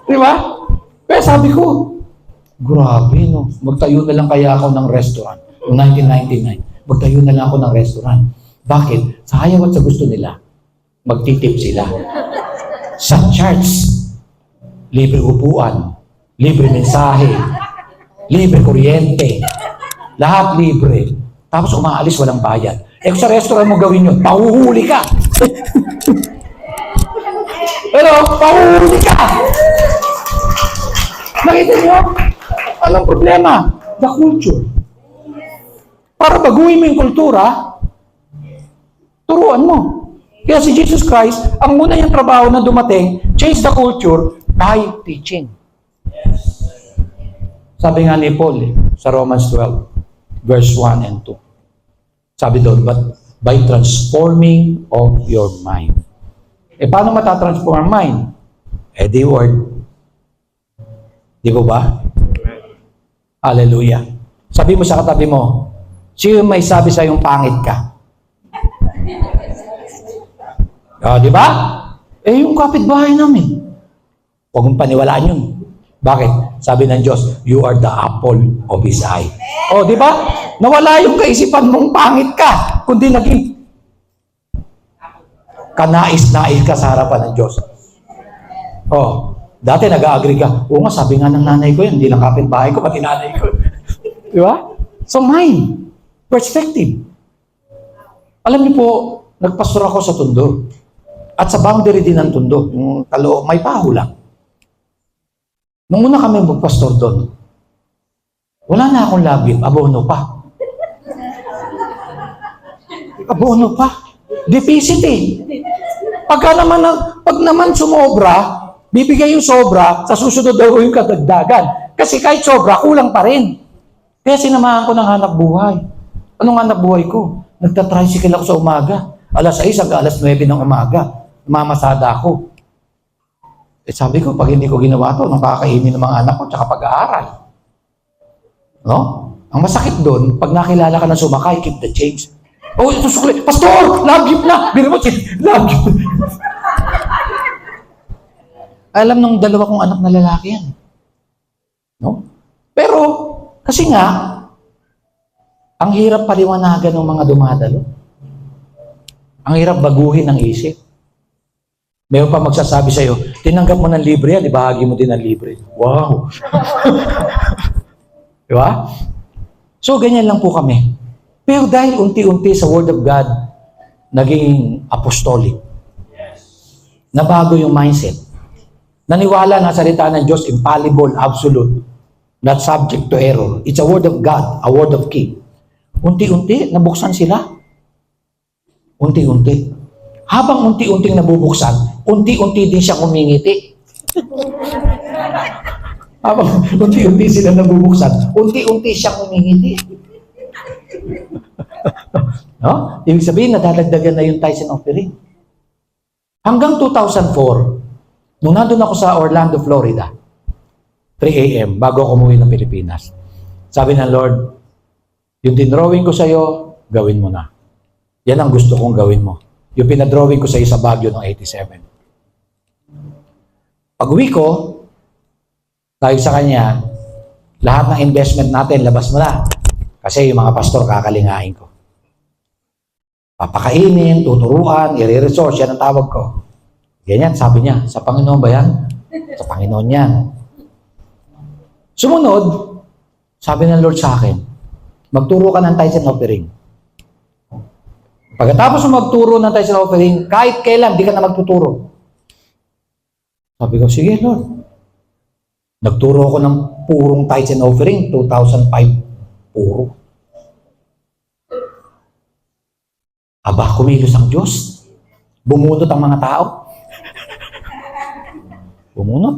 Di ba? Kaya sabi ko, grabe no, magtayo na lang kaya ako ng restaurant. Noong 1999, magtayo na lang ako ng restaurant. Bakit? Sa ayaw at sa gusto nila, magtitip sila. Sa church, libre upuan, libre mensahe, libre kuryente, lahat libre. Tapos umaalis, walang bayad. Eh kung sa restaurant mo gawin yun, pahuhuli ka. Pero, pahuhuli ka. Nakita niyo? Anong problema? The culture. Para baguhin mo yung kultura, turuan mo. Kaya si Jesus Christ, ang muna niyang trabaho na dumating, change the culture by teaching. Sabi nga ni Paul sa Romans 12, verse 1 and 2. Sabi doon, but by transforming of your mind. Eh, paano matatransform ang mind? Eh, the word. Di ba? Hallelujah. Sabi mo sa katabi mo, sino may sabi sa yung pangit ka? Di ba? Eh, yung kapitbahay namin. Huwag mong paniwalaan yun. Bakit? Sabi ng Diyos, you are the apple of His eye. Di ba? Nawala yung kaisipan mong pangit ka, kundi naging kanais-nais ka sa harapan ng Diyos. Dati nag-agree ka, nga, sabi nga ng nanay ko yan, hindi lang kapitbahay ko, pati nanay ko. Di ba? So, mind, perspective. Alam niyo po, nagpastor ako sa Tondo. At sa boundary din ng Tondo, yung kaloob, may paho lang. Nung una kami magpastor doon, wala na akong labit, abono pa. Abono pa. Deficit eh. Pag naman sumobra, bibigay yung sobra, sa susunod daw yung kadagdagan. Kasi kahit sobra, kulang pa rin. Kaya sinamahan ko ng hanap buhay. Anong hanap buhay ko? Nagtatricycle ako sa umaga. Alas 6 hanggang alas 9 ng umaga. Mamasada ako. Sabi ko, pag hindi ko ginawa to, nang kakainin ng mga anak ko, tsaka pag-aaral. No? Ang masakit doon, pag nakilala ka ng sumakay, keep the change. Ito sukli. Pastor! Love you na! Biro mo, love you. Alam nung dalawa kong anak na lalaki yan. No? Pero, kasi nga, ang hirap paliwanagan ng mga dumadalo. Ang hirap baguhin ng isip. Mayroon pa magsasabi sa'yo, tinanggap mo ng libre yan, ibahagi mo din ng libre. Wow! Di ba? So, ganyan lang po kami. Pero dahil unti-unti sa Word of God, naging apostolic. Nabago yung mindset. Naniwala na salita ng Diyos, infallible, absolute, not subject to error. It's a Word of God, a Word of King. Unti-unti, nabuksan sila. Unti-unti. Habang unti-unting nabubuksan, unti-unti din siya kumingiti. Habang unti-unti sila nabubuksan, unti-unti siya kumingiti. No? Ibig sabihin, nadadagdagan na yung tithes and offering. Hanggang 2004, nung nandun ako sa Orlando, Florida, 3 a.m., bago ako umuwi ng Pilipinas, sabi ng Lord, yung dinrawing ko sa'yo, gawin mo na. Yan ang gusto kong gawin mo. Yung pinadrawing ko sa'yo sa Baguio ng 87. Pag-uwi ko, tayo sa kanya, lahat ng investment natin, labas mo na. Kasi yung mga pastor, kakalingain ko. Papakainin, tuturuan, i-resource, yan ang tawag ko. Ganyan, sabi niya, sa Panginoon ba yan? Sa Panginoon yan. Sumunod, sabi ng Lord sa akin, magturo ka ng tithes and offering. Pagkatapos mo magturo ng tithes and offering, kahit kailan, di ka na magtuturo. Sabi ko, sige Lord. Nagturo ako ng purong tithes and offering, 2005, puro. Aba, kumilos ang Diyos. Bumunot ang mga tao. Bumunot.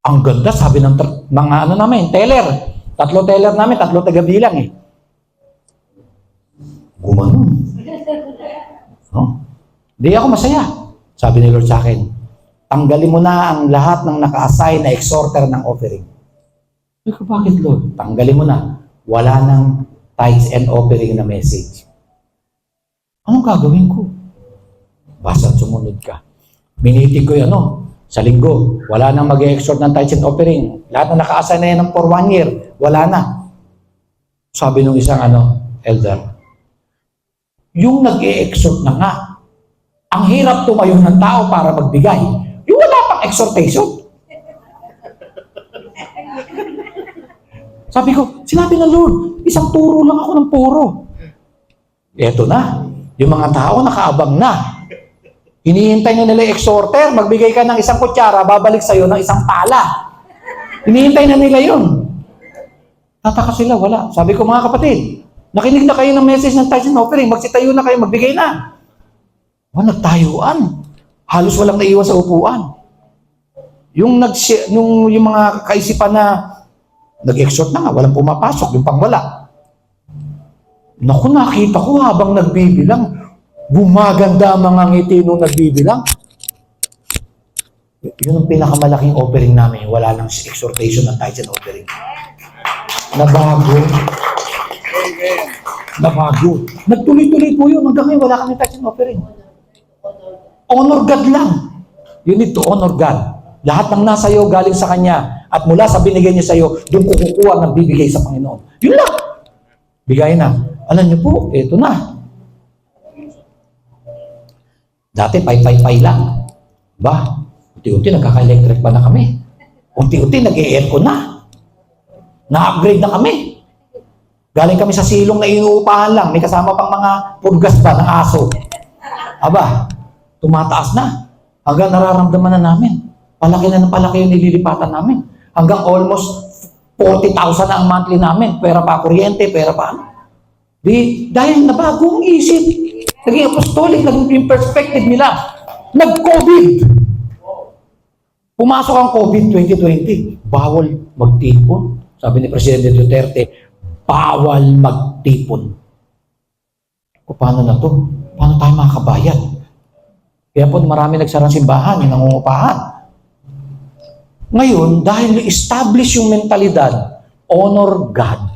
Ang ganda, sabi ng mga teller. 3 teller namin, 3 taga-bilang eh. Gumanon. No? Di ako masaya. Sabi ni Lord sa akin, tanggalin mo na ang lahat ng naka-assign na exhorter ng offering. Sabi ko, bakit Lord? Tanggalin mo na. wala nang tithes and offering na message. Anong gagawin ko? Basta sumunod ka. Minitig ko yun, sa linggo, wala nang mag-exhort ng tithes and offering. Lahat na nakaasa na yan for 1 year, wala na. Sabi nung isang elder, yung nag-e-exhort na nga, ang hirap tumayo ng tao para magbigay. Yung wala pang exhortation. Sabi ko, sinabi ng Lord, isang turo lang ako ng puro. Eto na, yung mga tao nakaabang na. Hinihintay na nila yung exhorter, magbigay ka ng isang kutsara, babalik sa'yo ng isang pala. Hinihintay na nila yun. Tataka sila, wala. Sabi ko, mga kapatid, nakinig na kayo ng message ng tithes and offering, magsitayo na kayo, magbigay na. Nagtayuan. Halos walang naiwan sa upuan. Yung mga kaisipan na nag-exhort na nga, walang pumapasok, yung pangwala. Naku, nakita ko habang nagbibilang, gumaganda ang mga ngiti nung nagbibilang. Yun ang pinakamalaking offering namin. Wala nang exhortation ng tithes and offering. Nabago. Nabago. Nagtuloy-tuloy po yun. Hanggang ngayon, wala kami tithes and offering. Honor God lang. You need to honor God. Lahat ng nasa iyo galing sa Kanya at mula sa binigay niya sa iyo, doon kukuha ng bibigay sa Panginoon. Yun lang. Bigay na. Alam niyo po, ito na. Dati, pay lang. Ba, unti-unti nagkaka-electric pa na kami. Unti-unti nag-e-aircon na. Na-upgrade na kami. Galing kami sa silong na inuupahan lang. May kasama pang mga purgas ba ng aso. Aba, tumataas na. Hanggang nararamdaman na namin. Palaki na ng palaki yung nililipatan namin. Hanggang almost 40,000 na ang monthly namin. Pera pa kuryente, pera pa ano. Dahil nabago ang isip. Naging apostolic, naging perspective nila. Nag-COVID. Pumasok ang COVID 2020. Bawal magtipon. Sabi ni Presidente Duterte, bawal magtipon. Paano na to? Paano tayo makakabayad? Kaya po marami nagsarang simbahan, yung nangungupahan. Ngayon, dahil establish yung mentalidad, honor God.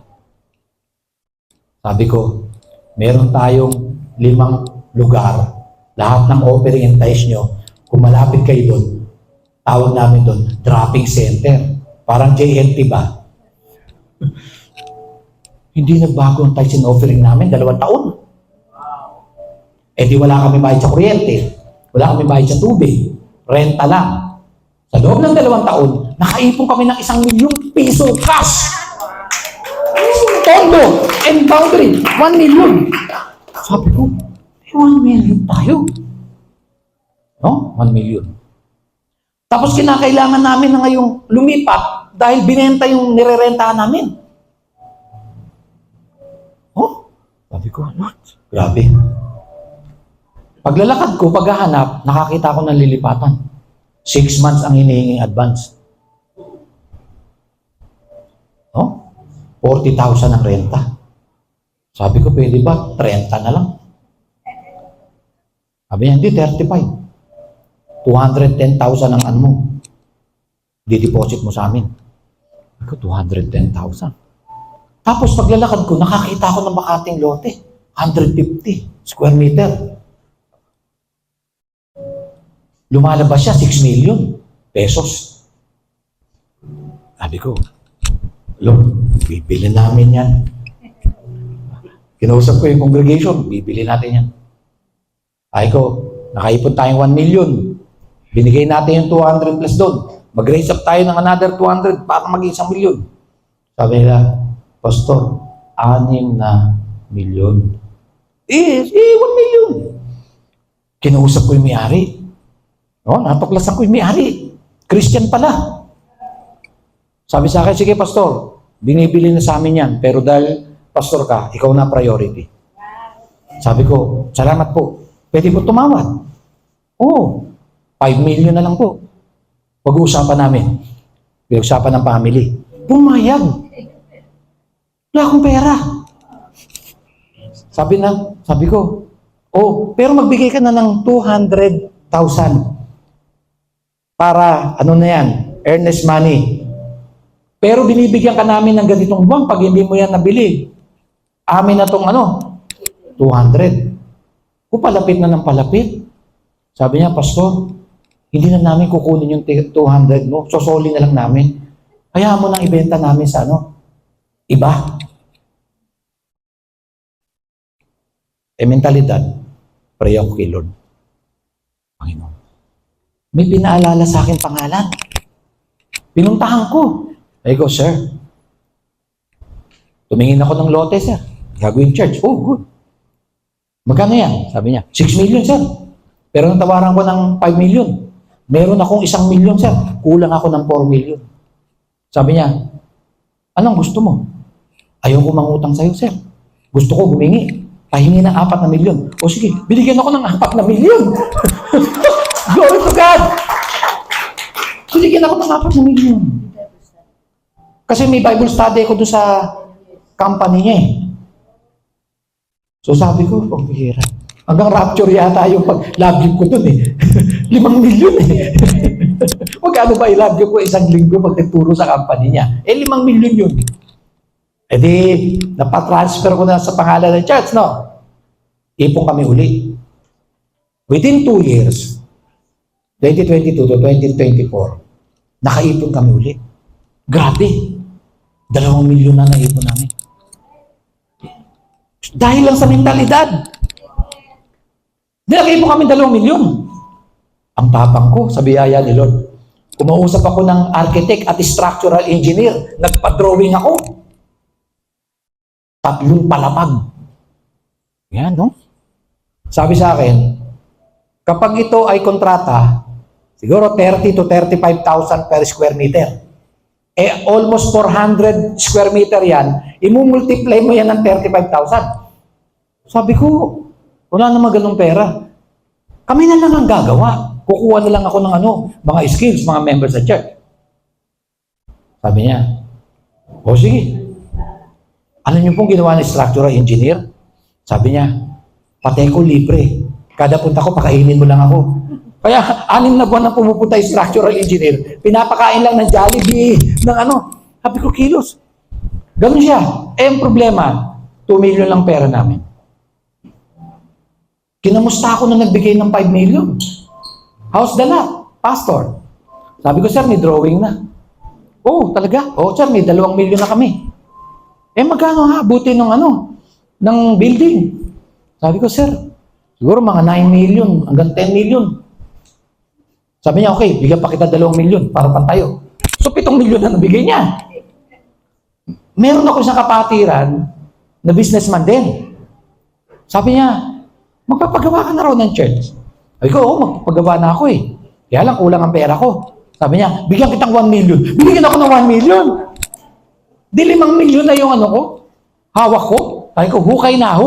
Sabi ko, meron tayong 5 lugar. Lahat ng offering and tithes nyo, kung malapit kayo doon, tawag namin doon, dropping center. Parang JNT ba? Hindi nagbago ang tithes and offering namin, 2 taon. Eh di wala kami bayad sa kuryente, wala kami bayad sa tubig, renta lang. Sa loob ng 2 taon, nakaipon kami ng 1 milyong piso cash. Tondo and boundary, 1 million. Sabi ko, 1 million tayo. No? 1 million. Tapos kinakailangan namin na ngayong lumipat dahil binenta yung nirerentahan namin. Oh, sabi ko, Lord, grabe. Paglalakad ko, paghahanap, nakakita ko ng lilipatan. 6 months ang hinihinging advance. Oh, 40,000 ang renta. Sabi ko, pwede ba? 30 na lang. Sabi niya, hindi, 35. 210,000 ang ano mo. Di-deposit mo sa amin. Sabi ko, 210,000. Tapos paglalakad ko, nakakita ko ng Makating lote. 150 square meter. Lumalabas siya, 6 million pesos. Sabi ko, Lord, bibili namin yan. Kinausap ko yung congregation, bibili natin yan. Ay ko, nakaipon tayong 1 million. Binigay natin yung 200 plus doon. Mag-raise up tayo ng another 200 para maging 1 million. Sabi nila, Pastor, 6 na milyon. 1 million. Kinausap ko yung may-ari. No, natuklasan ko yung may-ari. Christian pala. Sabi sa akin, sige Pastor, binibili na sa amin yan. Pero dahil Pastor ka, ikaw na priority. Sabi ko, salamat po. Pwede po tumawad. Oo, 5 million na lang po. Pag-uusapan namin. Pinag-usapan ng family. Pumayag. Wala akong pera. Sabi ko, oh, pero magbigay ka na ng 200,000 para, ano na yan, earnest money. Pero binibigyan ka namin ng ganitong buwan pag hindi mo yan nabili. Amin na tong 200. Palapit na ng palapit. Sabi niya, Pastor, hindi na namin kukunin yung 200 mo. Sosoli na lang namin. Kaya mo nang ibenta namin sa iba. Mentalidad, pray ako kay Lord. Panginoon, may pinaalala sa akin pangalan. Pinuntahan ko. I go, sir. Tumingin ako ng lote, sir. Gagawin church. Oh, good. Magkano yan? Sabi niya, 6 million, sir. Pero natawaran ko ng 5 million. Meron akong 1 million, sir. Kulang ako ng 4 million. Sabi niya, anong gusto mo? Ayoko mangutang sa'yo, sir. Gusto ko humingi. Pahingi ng 4 na milyon. O sige, binigyan ako ng 4 na milyon. Glory to God! Binigyan ako ng 4 na milyon. Kasi may Bible study ako doon sa company niya eh. So sabi ko, bihira. Hanggang rapture yata yung pag-love gift ko doon eh. 5 milyon eh. Magkano ba i-love gift ko 1 linggo pag nagturo sa company niya? 5 milyon yun. E di, napatransfer ko na sa pangalan ng church, no? Ipon kami uli. Within 2 years, 2022 to 2024, nakaipon kami uli. Grabe. 2 milyon na naipon namin. Dahil lang sa mentalidad. Nakaipon kami 2 milyon. Ang tapang ko, sa biyaya ni Lord, kumausap ako ng architect at structural engineer. Nagpa-drawing ako. 3 palapag. Yan, no? Sabi sa akin, kapag ito ay kontrata, siguro 30 to 35,000 per square meter. Almost 400 square meter yan, imumultiply mo yan ng 35,000. Sabi ko, wala naman ganung pera. Kami na lang ang gagawa. Kukuha na lang ako ng mga skills, mga members sa church. Sabi niya, o sige. Alam niyo pong ginawa ng structural engineer? Sabi niya, patay ko libre. Kada punta ko, pakainin mo lang ako. Kaya 6 na buwan na pumupunta yung structural engineer, pinapakain lang ng Jollibee, ng Sabi ko, kilos. Ganun siya. Ang problema, 2 million lang pera namin. Kinamusta ako na nagbigay ng 5 million. How's the lot, Pastor? Sabi ko, sir, may drawing na. Oh, talaga? Oh, sir, may 2 million na kami. Magkano buti ng building? Sabi ko, sir, siguro mga 9 million hanggang 10 million. Sabi niya, okay, bigyan pa kita 2 million para pantayo. So, 7 million na nabigay niya. Meron ako isang kapatiran na businessman din. Sabi niya, magpapagawa ka na raw ng church. Sabi ko, magpapagawa na ako eh. Kaya lang, kulang ang pera ko. Sabi niya, bigyan kitang 1 million. Binigyan ako ng 1 million. Di 5 milyon na yung hawak ko. Sabi ko, hukay na.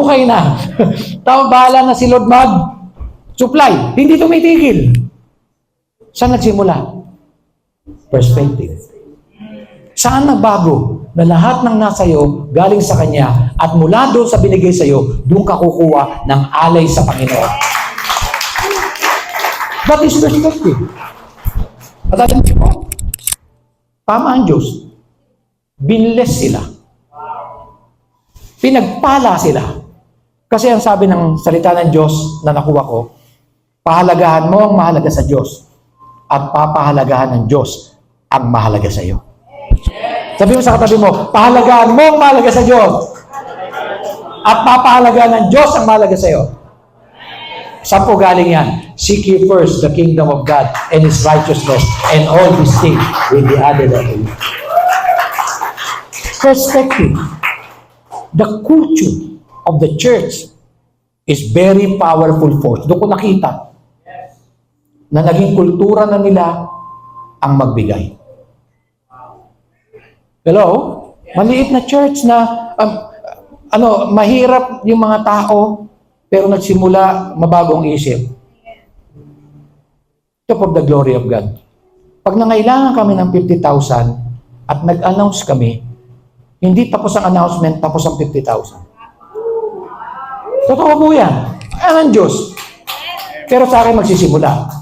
Tawag bahala na si Lord mag-supply. Hindi tumitigil. Saan nagsimula? Perspective. Saan nagbago? Na lahat ng nasa iyo, galing sa Kanya, at mula doon sa binigay sa iyo, doon ka kukuha ng alay sa Panginoon. That is perspective. At alam mo, tama ang Diyos. Binless sila. Pinagpala sila. Kasi ang sabi ng salita ng Diyos na nakuha ko, pahalagahan mo ang mahalaga sa Diyos at papahalagahan ng Diyos ang mahalaga sa iyo. Sabi mo sa katabi mo, pahalagahan mo ang mahalaga sa Diyos at papahalagahan ng Diyos ang mahalaga sa iyo. Saan po galing yan? Seek ye first the kingdom of God and His righteousness, and all these things will be added unto you. Perspective. The culture of the church is very powerful force. Doon ko nakita na naging kultura na nila ang magbigay. Hello? Maliit na church na mahirap yung mga tao pero nagsimula mabagong isip. Ito for the glory of God. Pag nangailangan kami ng 50,000 at nag-announce kami, hindi tapos ang announcement, tapos ang 50,000. Totoo po yan. Ayan ang Diyos. Pero sa akin magsisimula.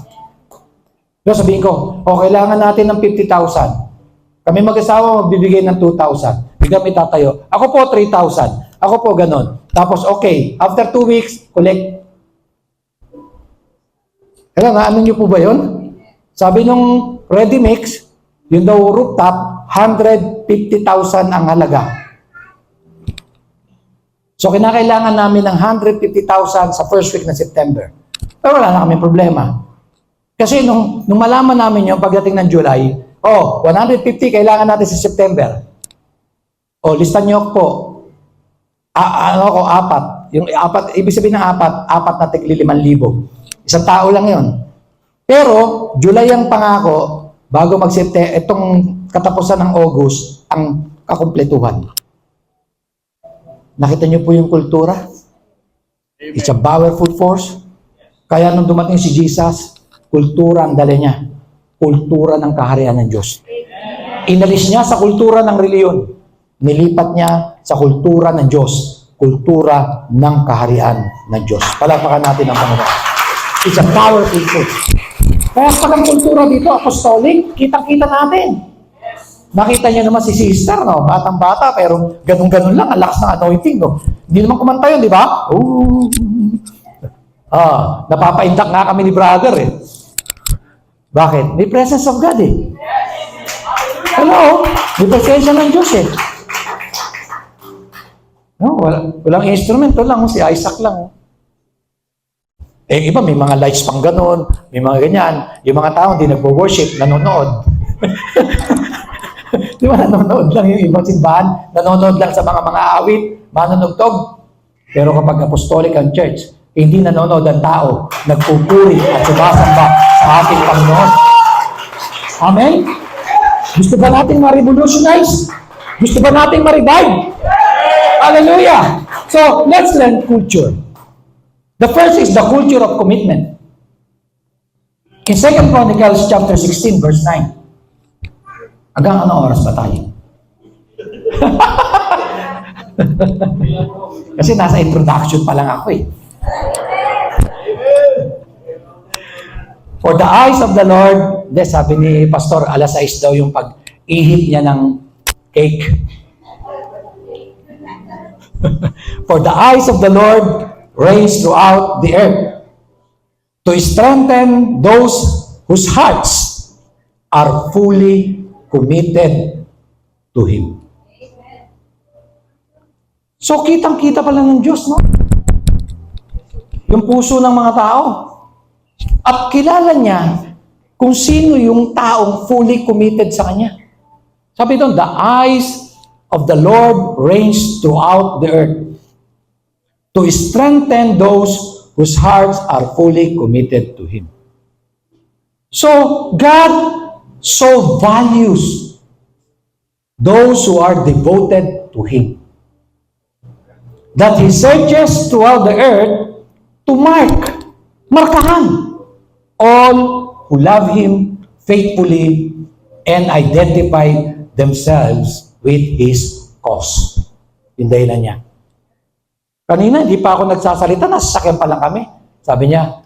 So sabihin ko, kailangan natin ng 50,000. Kami mag-asawa magbibigay ng 2,000. Bigla may tatayo. Ako po 3,000. Ako po ganon. Tapos okay, after 2 weeks, collect. Kaya nga, ano nyo po ba yun? Sabi nung ready mix, yung daw rooftop, 150,000 ang halaga. So, kinakailangan namin ng 150,000 sa first week ng September. Pero wala na kaming problema. Kasi nung malaman namin yung pagdating ng July, 150 kailangan natin sa September. Listan nyo po. Apat. Yung apat, ibig sabihin ng apat na tigli 5,000. Isang tao lang yon. Pero, July ang pangako, bago mag-September, itong katapusan ng August, ang kakumpletuhan. Nakita niyo po yung kultura? It's a powerful force. Kaya nung dumating si Jesus, kultura ang dala niya. Kultura ng kaharian ng Diyos. Inalis niya sa kultura ng reliyon. Nilipat niya sa kultura ng Diyos. Kultura ng kaharian ng Diyos. Palapakan natin ang Panginoon. It's a powerful force. Kaya pag ang kultura dito, apostolic, kitang-kita natin. Nakita niyo naman si sister, no? Batang-bata, pero ganun-ganun lang, ang lakas ng anointing, no? Hindi naman kumanta yun, di ba? Napapaindak nga kami ni brother, eh. Bakit? May presence of God, eh. Hello? May presensya ng Diyos, eh. No, walang instrumento lang, si Isaac lang. Iba, may mga lights pang ganun, may mga ganyan. Yung mga tao, hindi nagpo-worship, nanonood. Di ba, nanonood lang yung ibang simbahan, nanonood lang sa mga awit, manunugtog. Pero kapag apostolic ang church, hindi nanonood ang tao, nagpupuri at sumasamba sa ating Panginoon. Amen? Gusto ba nating ma-revolutionize? Gusto ba nating ma-revive? Hallelujah! So, let's learn culture. The first is the culture of commitment. In 2 Chronicles chapter 16, verse 9, hanggang ano oras ba tayo? Kasi nasa introduction pa lang ako eh. For the eyes of the Lord, sabi ni Pastor, 6:00 daw yung pag-ihip niya ng cake. For the eyes of the Lord reigns throughout the earth, to strengthen those whose hearts are fully committed to Him. So, kitang-kita pala ng Diyos, no? Yung puso ng mga tao. At kilala niya kung sino yung taong fully committed sa Kanya. Sabi doon, the eyes of the Lord reigns throughout the earth, to strengthen those whose hearts are fully committed to Him. So, God so values those who are devoted to Him, that He searches throughout the earth to markahan all who love Him faithfully and identify themselves with His cause. Yung dahilan niya. Kanina, hindi pa ako nagsasalita, nasasakyan pa lang kami. Sabi niya,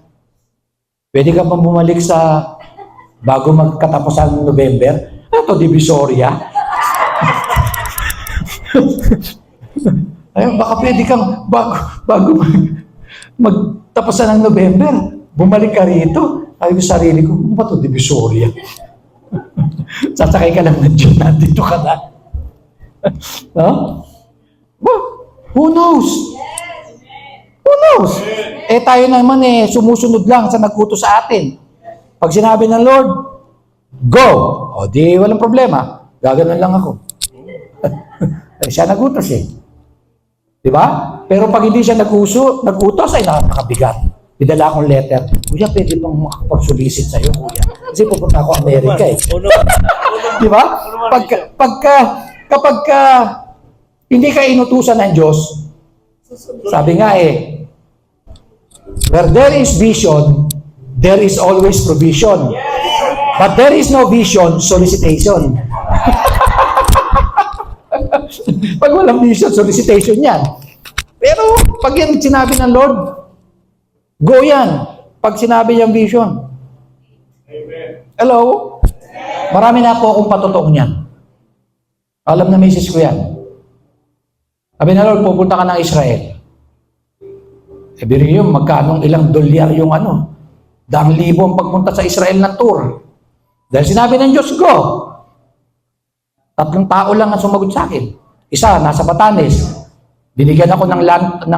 pwede ka pa bumalik sa bago magkatapusan ng November? Ito, Divisoria. Ayun, baka pwede kang bago magtapusan ng November, bumalik ka rito. Sabi ko sa sarili ko, ano ba ito, Divisoria? Sasakay ka lang ng Diyon, nandito ka na. No? Well, who knows? Who knows? Tayo naman sumusunod lang sa nagkuto sa atin. Pag sinabi ng Lord, go! O di, walang problema. Gaganon lang ako. Siya nagutos Diba? Pero pag hindi siya nagutos, ay nakakabigat. Idala akong letter. Kuya, pwede bang makapag-solicit sa'yo, kuya? Kasi pupunta ako Amerika Diba? Kapag hindi ka inutusan ng Diyos, sabi nga where there is vision, there is always provision. But there is no vision, solicitation. Pag walang vision, solicitation yan. Pero pag yan sinabi ng Lord, go yan. Pag sinabi niyang vision. Hello? Marami na po akong patutuong yan. Alam na misis ko yan. Sabi na, Lord, pupunta ka ng Israel. Sabi rin yun, magkanong ilang dolyar yung 100,000 ang pagpunta sa Israel ng tour. Dahil sinabi ng Diyos, go. 3 tao lang ang sumagot sa akin. Isa, nasa Batanes. Binigyan ako ng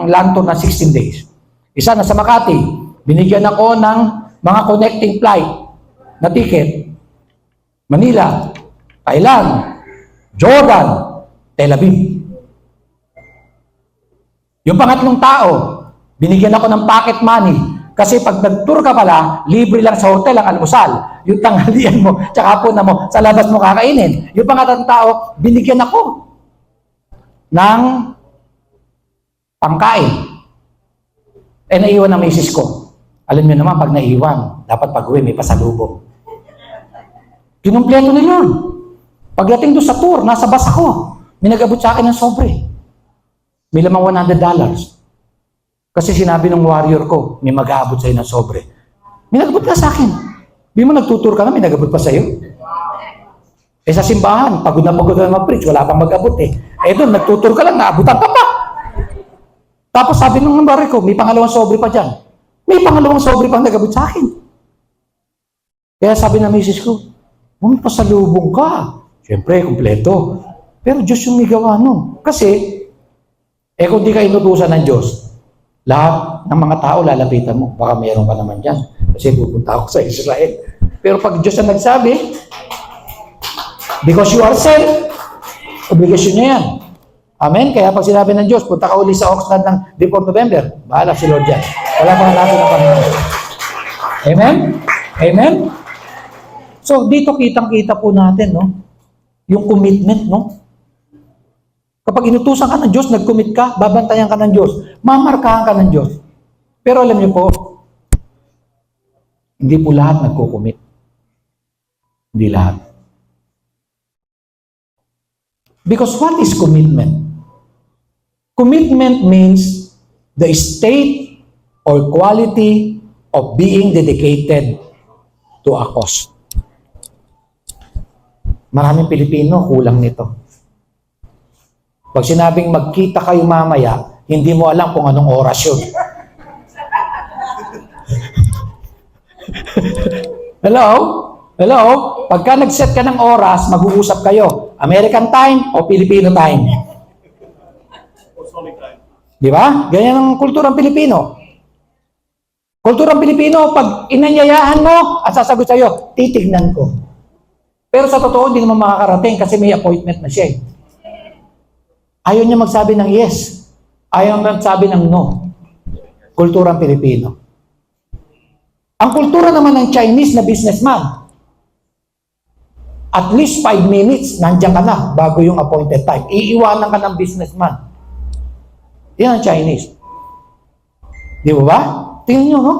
land tour na 16 days. Isa, nasa Makati. Binigyan ako ng mga connecting flight na ticket. Manila, Thailand, Jordan, Tel Aviv. Yung pangatlong tao, binigyan ako ng pocket money. Kasi pag nag-tour ka pala, libre lang sa hotel ang almusal. Yung tanghalian mo, tsaka hapon na mo, sa labas mo kakainin. Yung pangatlong tao, binigyan ako ng pangkain. Naiwan ng misis ko. Alam niyo naman, pag naiwan, dapat pag-uwi, may pasalubong. Kinumpleto nila. Pagdating doon sa tour, nasa bus ako. May nag-abot sa akin ng sobre. May lamang $100. Kasi sinabi ng warrior ko, may mag-aabot sa'yo ng sobre. May nag-abot ka sa akin. Di mo nagtutur ka na, may nag-abot pa sa'yo. Eh sa simbahan, pagod na mag-preach, wala pang mag-abot eh. Eh doon, nagtutur ka lang, naabutan ka pa. Tapos sabi ng warrior ko, may pangalawang sobre pa dyan. May pangalawang sobre pang nag-abot sa akin. Kaya sabi ng misis ko, may pasalubong ka. Siyempre, kumpleto. Pero Diyos yung may gawa nun. Kasi, kung di ka inutusan ng Diyos, lahat ng mga tao lalapitan mo. Baka mayroon ka naman dyan. Kasi pupunta ako sa Israel. Pero pag Diyos ang nagsabi, because you are sent, obligasyon niya yan. Amen? Kaya pag sinabi ng Diyos, punta ka uli sa Oxnard ng before November, bahala si Lord dyan. Wala pa natin ang Panginoon. Amen? Amen? So, dito kitang-kita po natin, no? Yung commitment, no? Kapag inutusan ka ng Diyos, nag-commit ka, babantayan ka ng Diyos, mamarkahan ka ng Diyos. Pero alam niyo po, hindi po lahat nagko-commit. Hindi lahat. Because what is commitment? Commitment means the state or quality of being dedicated to a cause. Maraming Pilipino kulang nito. Pag sinabing magkita kayo mamaya, hindi mo alam kung anong oras yun. Hello? Hello? Pagka nag-set ka ng oras, mag-uusap kayo. American time o Filipino time? Di ba? Ganyan ang kulturang Pilipino. Kulturang Pilipino, pag inanyayahan mo, ang sasagot sa'yo, titignan ko. Pero sa totoo, hindi naman makakarating kasi may appointment na siya. Ayaw niya magsabi ng yes. Ayaw magsabi ng no. Kulturang Pilipino. Ang kultura naman ng Chinese na businessman, at least 5 minutes, nandiyan ka na bago yung appointed time. Iiwanan ka ng businessman. Yan ang Chinese. Di ba? Tingnan nyo, no?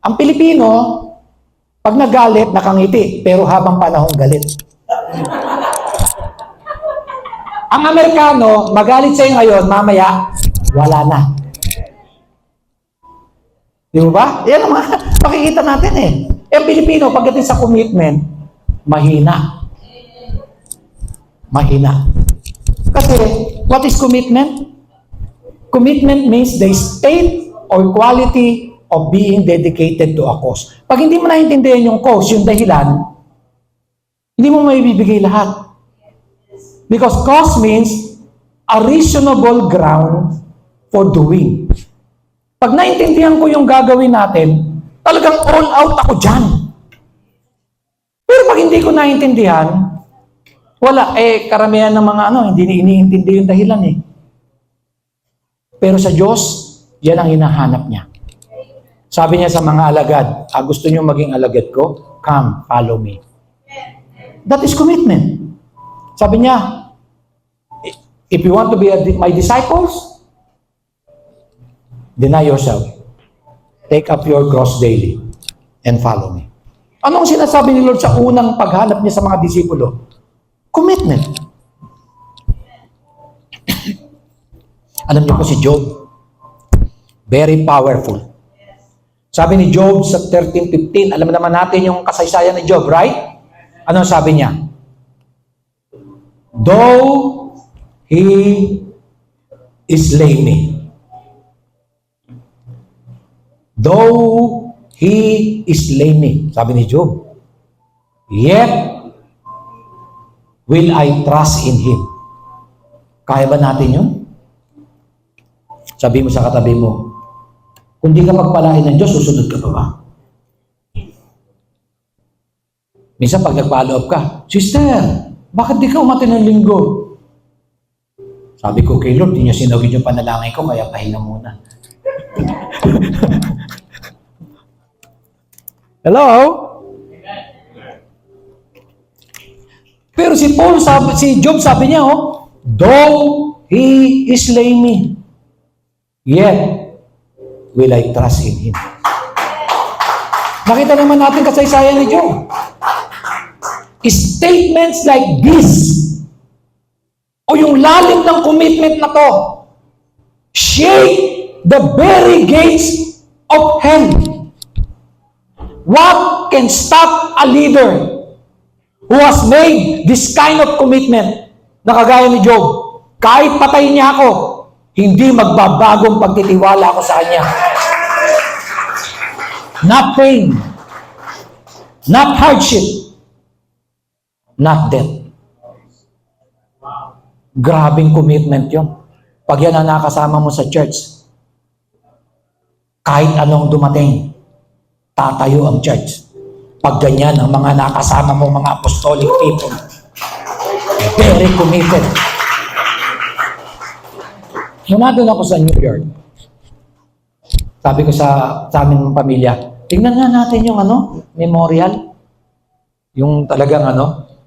Ang Pilipino, pag nagalit, nakangiti, pero habang panahon galit. Ang Amerikano, magalit sa'yo ngayon, mamaya, wala na. Di ba? Yan ang makikita natin eh. Ang Pilipino, pagdating sa commitment, mahina. Mahina. Kasi, what is commitment? Commitment means the state or quality of being dedicated to a cause. Pag hindi mo naiintindihan yung cause, yung dahilan, hindi mo maibibigay lahat. Because cause means a reasonable ground for doing. Pag naintindihan ko yung gagawin natin, talagang all out ako dyan. Pero pag hindi ko naintindihan, wala. Karamihan ng mga hindi iniintindi yung dahilan eh. Pero sa Diyos, yan ang hinahanap niya. Sabi niya sa mga alagad, gusto niyo maging alagad ko? Come, follow me. That is commitment. Sabi niya, if you want to be my disciples, deny yourself. Take up your cross daily and follow me. Ano ang sinasabi ni Lord sa unang paghanap niya sa mga disipulo? Commitment. Alam niyo po si Job, very powerful. Sabi ni Job sa 13:15, alam naman natin yung kasaysayan ni Job, right? Ano sabi niya? Though he slay me. Though he slay me. Sabi ni Job. Yet will I trust in him. Kaya ba natin yun? Sabi mo sa katabi mo, kung di ka pagpalain ng Diyos, susunod ka pa ba? Minsan pag nag-follow up ka, Sister, bakit di ka umatin ng linggo? Sabi ko kay Lord, di niya sinawid yung panalangin ko, kaya pahinga muna. Hello? Pero si Job sabi niya, though he slay me, yet will I trust in him. Nakita naman natin kasaysayan ni Job. Statements like this, o yung lalim ng commitment na to, shake the very gates of hell. What can stop a leader who has made this kind of commitment na kagaya ni Job? Kahit patayin niya ako, hindi magbabagong pagtitiwala ko sa kanya. Not pain, not hardship, not death. Grabing commitment yun. Pag yan ang nakasama mo sa church, kahit anong dumating, tatayo ang church. Pag ganyan ang mga nakasama mo, mga apostolic people, very committed. Nung nandun ako sa New York, sabi ko sa aming pamilya, tingnan nga natin yung memorial. Yung talagang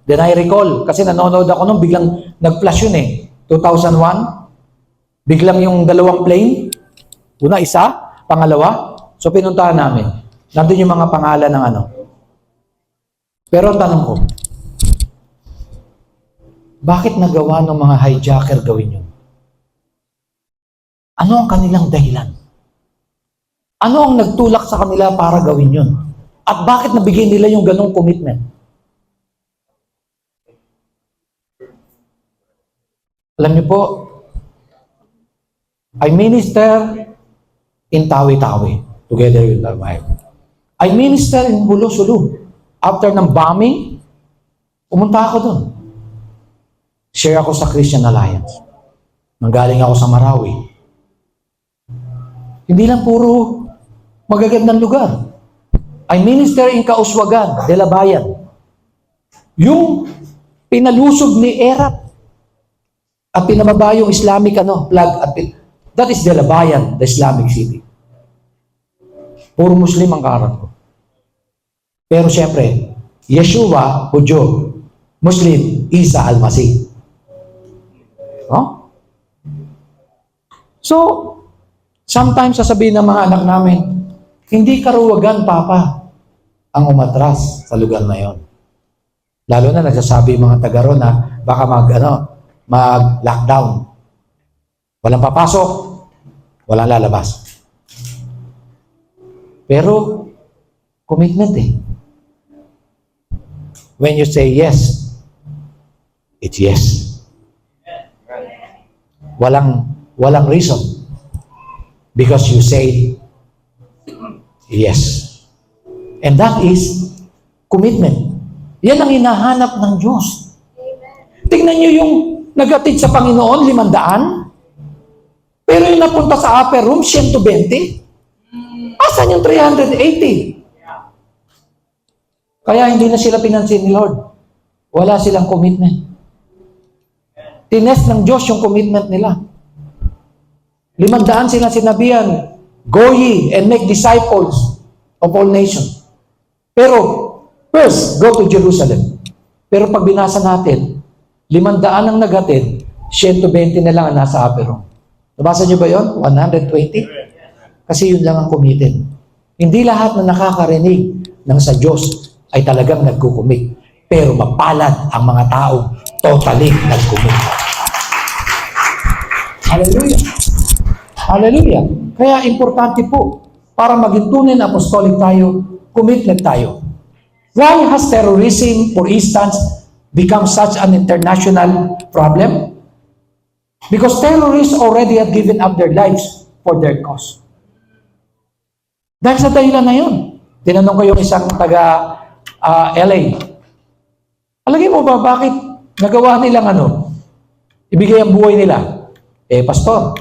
Then I recall, kasi nanonood ako nung biglang nag-flash yun 2001. Biglang yung dalawang plane. Una, isa. Pangalawa. So pinuntahan namin. Nandun yung mga pangalan ng Pero ang tanong ko, bakit nagawa ng mga hijacker gawin yun? Ano ang kanilang dahilan? Ano ang nagtulak sa kanila para gawin yun? At bakit nabigay nila yung ganong commitment? Alam niyo po, I minister in Tawi-Tawi together with my wife. I minister in Hulo-Sulu. After ng bombing, pumunta ako doon. Share ako sa Christian Alliance. Nanggaling ako sa Marawi. Hindi lang puro magagandang lugar. I minister in Kauswagan, Delabayan. Yung pinalusog ni Erap at pinababa yung Islamic flag at that is Delabayan, the Islamic city. Puro Muslim ang kaharap ko. Pero siyempre, Yeshua, Hudyo, Muslim, Isa al-Masih. So, sometimes sasabihin ng mga anak namin, hindi karuwagan, Papa, ang umatras sa lugar na yon. Lalo na nagsasabi yung mga taga ron na baka mag-lockdown. Walang papasok, walang lalabas. Pero, commitment When you say yes, it's yes. Walang reason. Because you say yes. And that is commitment. Yan ang hinahanap ng Diyos. Tingnan niyo yung nagatid sa Panginoon, 500. Pero yung napunta sa upper room, 120. Asan yung 380? Kaya hindi na sila pinansin ni Lord. Wala silang commitment. Tinest ng Diyos yung commitment nila. 500 sila sinabihan, go ye and make disciples of all nations. Pero, first, go to Jerusalem. Pero pag binasa natin, 500 ang nagatid, 120 na lang ang nasa upper room. Nabasa niyo ba yun? 120? Kasi yun lang ang committed. Hindi lahat na nakakarinig ng sa Diyos ay talagang nagkukumit. Pero mapalad ang mga taong totally nagkumit. Hallelujah! Hallelujah! Kaya importante po, para maging tunay na apostolic tayo, commitment tayo. Why has terrorism, for instance, become such an international problem? Because terrorists already have given up their lives for their cause. Dahil sa dahilan na yun, tinanong ko yung isang taga LA, alagay mo ba bakit nagawa nilang ibigay ang buhay nila? Pastor,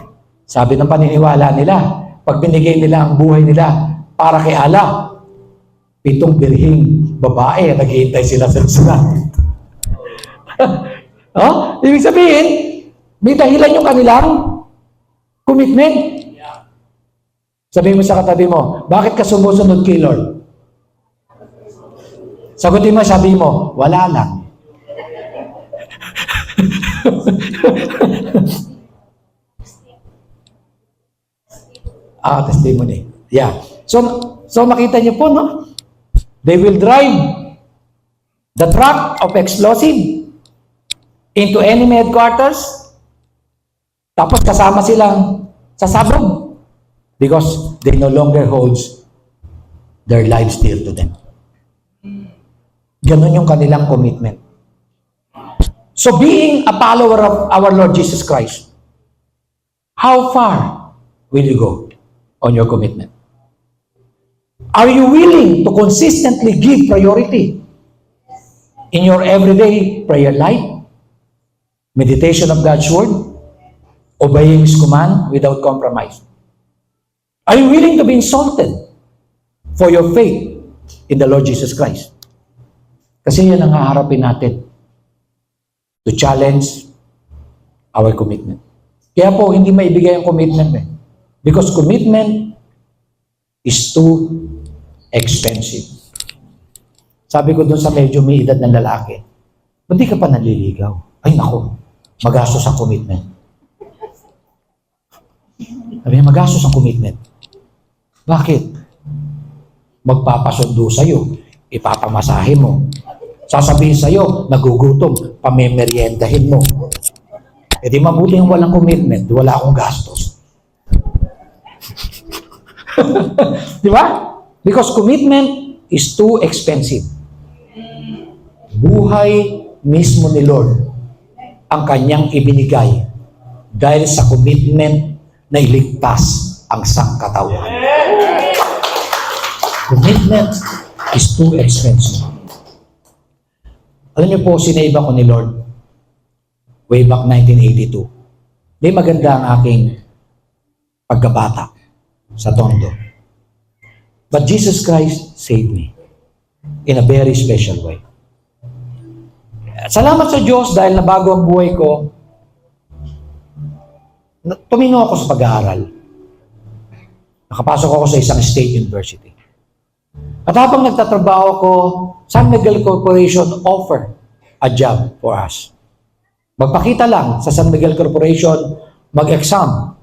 sabi ng paniniwala nila, pag binigay nila ang buhay nila para kay Allah, 7 birhing babae, naghihintay sila sa susunod. Ibig sabihin, may dahilan yung kanilang commitment. Sabihin mo sa katabi mo, bakit ka sumusunod kay Lord? Sagutin mo, sabi mo, wala lang. Testimony. Yeah. So makita niyo po, no? They will drive the truck of explosive into enemy headquarters, tapos kasama silang sasabog because they no longer holds their lives dear to them. Ganun yung kanilang commitment. So being a follower of our Lord Jesus Christ, how far will you go on your commitment? Are you willing to consistently give priority in your everyday prayer life, meditation of God's Word, obeying His command without compromise? Are you willing to be insulted for your faith in the Lord Jesus Christ? Kasi yan ang haharapin natin to challenge our commitment. Kaya po, hindi maibigay ang commitment because commitment is too expensive. Sabi ko doon sa medyo may edad ng lalaki, ba't di ka pa naliligaw? Ay nako, magastos ang commitment. Sabi niya, magastos ang commitment. Bakit? Magpapasundo sa'yo, ipapamasahe mo. Sasabihin sa'yo, nagugutom, pamemeriendahin mo. E di mabuti yung walang commitment, wala akong gastos. Di ba? Because commitment is too expensive. Buhay mismo ni Lord ang kanyang ibinigay dahil sa commitment na iligtas ang sangkatauhan. Commitment is too expensive. Alam niyo po, sinaiba ko ni Lord way back 1982. Di maganda ang aking pagkabata sa Tondo. But Jesus Christ saved me in a very special way. Salamat sa Diyos dahil nabago ang buhay ko. Tumino ako sa pag-aaral. Nakapasok ako sa isang state university. At habang nagtatrabaho ko, San Miguel Corporation offer a job for us. Magpakita lang sa San Miguel Corporation, mag-exam.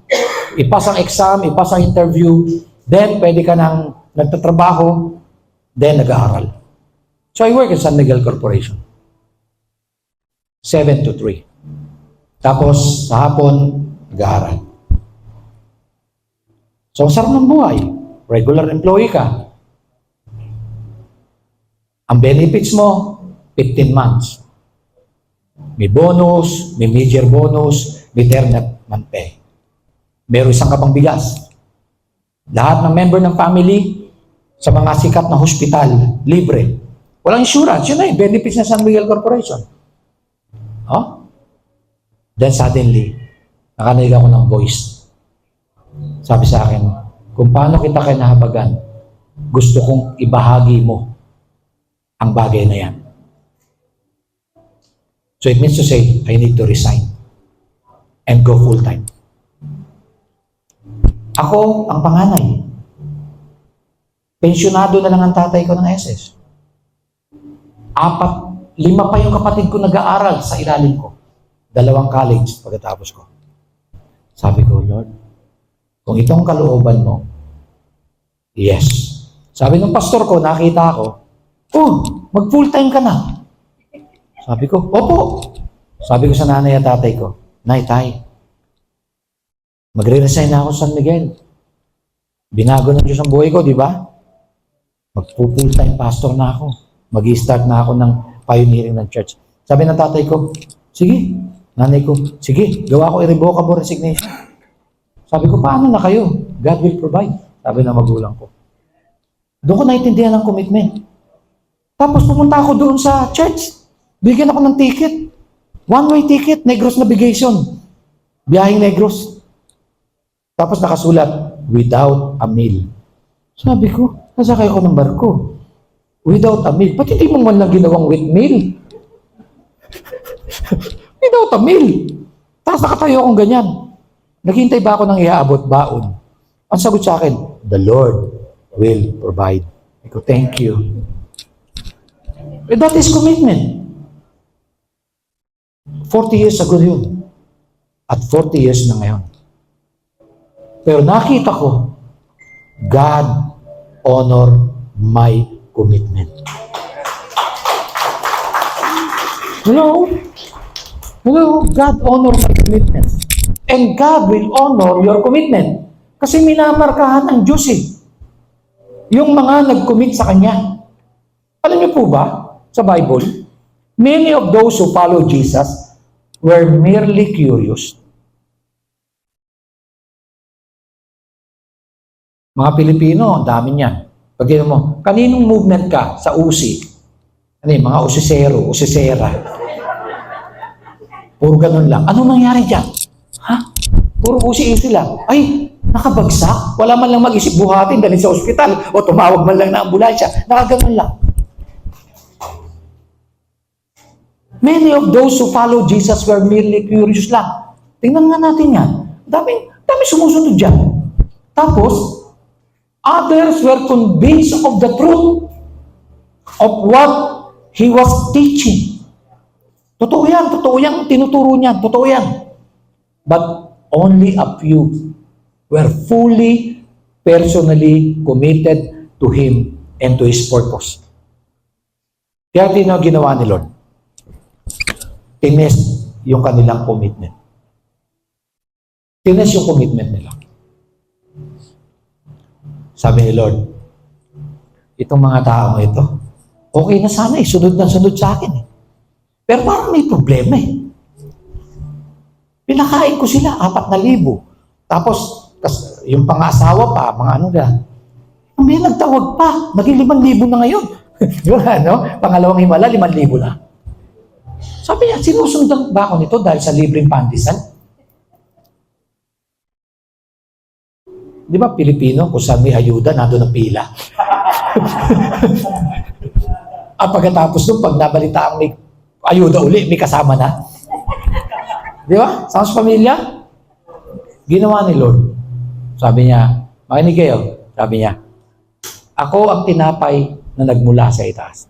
Ipas ang exam, ipas ang interview, then pwede ka nang nagtatrabaho, then nag-aaral. So I work in San Miguel Corporation. 7 to 3. Tapos sa hapon, nag-aaral. So ang sarap ng buhay. Regular employee ka. Ang benefits mo, 15 months. May bonus, may major bonus, may terminate month pay. Meron isang kabang bigas. Lahat ng member ng family sa mga sikat na hospital, libre. Walang insurance. Yun na yung benefits ng San Miguel Corporation. Then suddenly, nakanilig ako ng voice. Sabi sa akin, kung paano kita kinahabagan, gusto kong ibahagi mo ang bagay na yan. So it means to say, I need to resign and go full-time. Ako ang panganay. Pensyonado na lang ang tatay ko ng SS. 5 pa yung kapatid ko nag-aaral sa ilalim ko. 2 college pagkatapos ko. Sabi ko, Lord, kung itong kalooban mo, yes. Sabi ng pastor ko, nakita ko, mag full-time ka na. Sabi ko, opo. Sabi ko sa nanay at tatay ko, Nay, tay, magre-resign na ako sa San Miguel. Binago ng Diyos ang buhay ko, di ba? Mag-full-time pastor na ako. Mag-i-start na ako ng pioneering ng church. Sabi ng tatay ko, sige. Nanay ko, sige, gawa ko irrevocable resignation. Sabi ko, paano na kayo? God will provide. Sabi ng magulang ko. Doon ko naintindihan ang commitment. Tapos pumunta ako doon sa church. Bigyan ako ng ticket. One-way ticket, Negros Navigation. Biyaheng Negros. Tapos nakasulat, without a meal. Sabi ko, nasakay ako ng barko. Without a meal. Ba't hindi mo man lang ginawang with meal? Without a meal. Tapos nakatayo akong ganyan. Naghintay ba ako ng iaabot baon? Ang sagot sa akin, the Lord will provide. Ako, thank you. That is commitment. 40 years ago yun. At 40 years na ngayon. Pero nakita ko, God honor my commitment. Hello? Hello? God honor my commitment. And God will honor your commitment. Kasi minamarkahan ng Diyos eh. Yung mga nag-commit sa Kanya. Alam niyo po ba, sa Bible, many of those who follow Jesus were merely curious. Mga Pilipino, ang dami niyan. Pag mo, kaninong movement ka sa USI? Ano yung mga usisero, usisera? Puro ganun lang. Ano nangyari dyan? Ha? Puro USI lang. Ay, nakabagsak. Wala man lang mag-isip buhatin dahil sa ospital o tumawag man lang na ambulansya. Nakaganon lang. Many of those who follow Jesus were merely curious lang. Tingnan nga natin yan. Dami sumusunod dyan. Tapos, others were convinced of the truth of what he was teaching. Totoo yan, tinuturo niya, totoo yan. But only a few were fully, personally committed to Him and to His purpose. Kaya ginawa ni Lord. Tinest yung kanilang commitment. Tinest yung commitment nila. Sabi ni Lord, itong mga taong ito, okay na sana sunod na sunod sa akin. Pero parang may problema eh. Pinakain ko sila, 4,000. Tapos, yung pang-asawa pa, mga ano na, may nagtawag pa, naging 5,000 na ngayon. Di ba, no? Pangalawang himala, 5,000 na. Sabi niya, sinusundan ba ako nito dahil sa libreng pandesal? Di ba, Pilipino, kung saan may ayuda, nandun ang pila. At pagkatapos nung, pag nabalita ang may ayuda uli, may kasama na. Di ba? Sa pamilya, ginawa ni Lord. Sabi niya, makinig kayo. Sabi niya, ako ang tinapay na nagmula sa itaas.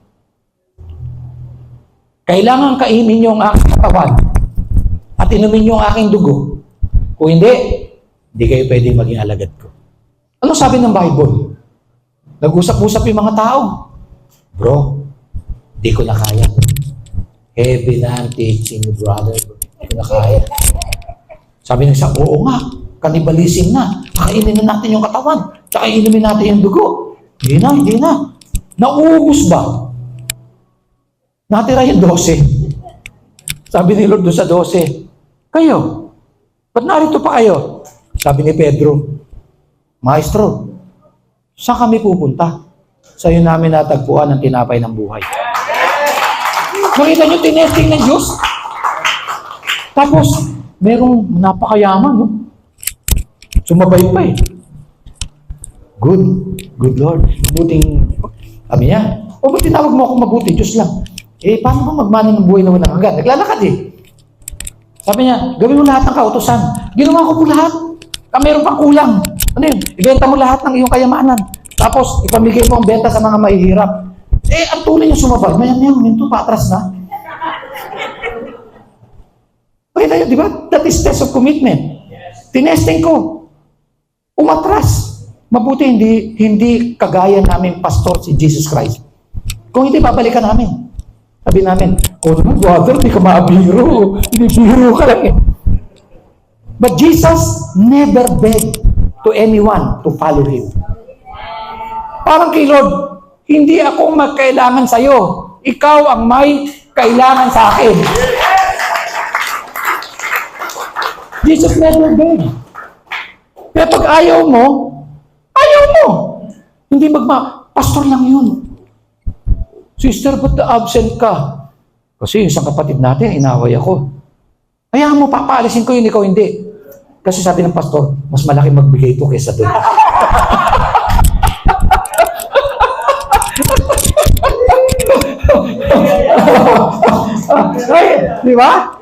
Kailangan kainin niyo ang aking katawan at inumin niyo ang aking dugo. Kung hindi kayo pwedeng maging alagad ko. Ano sabi ng Bible? Nag-usap-usap yung mga tao. Bro, di ko na kaya. Heavy na ang teaching, brother. Di ko na kaya. Sabi ng isa, oo nga, kanibalism na. Kainin na natin yung katawan. Tsaka inumin natin yung dugo. Hindi na. Nauubos ba? Natira yung 12. Sabi ni Lord doon sa 12, kayo, ba't narito pa kayo? Sabi ni Pedro, Maestro, saan kami pupunta? Sa'yo namin natagpuan ang tinapay ng buhay. Nakita nyo, tinesting ng Diyos. Tapos, merong napakayaman, no? Sumabay pa eh. Good Lord. Mabuting, kami niya. O ba't tinawag mo akong mabuti? Diyos lang. Paano ba magmana ng buhay na walang hanggan? Naglalakad eh. Sabi niya, gawin mo lahat ng kautusan. Ginawa ko po lahat. Meron pang kulang. Ano yun? Ibenta mo lahat ng iyong kayamanan. Tapos, ipamigay mo ang benta sa mga mahihirap. Ang tunay niya sumabay. Mayan, minto, patras na. Pakita niyo, di ba? That is test of commitment. Tinesting ko. Umatras. Mabuti hindi kagaya namin pastor si Jesus Christ. Kung hindi, babalikan namin. Sabi namin, naman, brother, di ka maabiro. Hindi biro ka lang eh. But Jesus never begged to anyone to follow Him. Parang kay Lord, hindi ako magkailangan sa'yo. Ikaw ang may kailangan sa akin. Jesus never beg. Kaya pag ayaw mo, ayaw mo. Hindi pastor lang yun. Sister, ba't absent ka? Kasi yung isang kapatid natin, inaway ako. Hayaan mo, papaalisin ko yun, ikaw hindi. Kasi sabi ng pastor, mas malaki magbigay ito kaysa doon. Ay, di ba?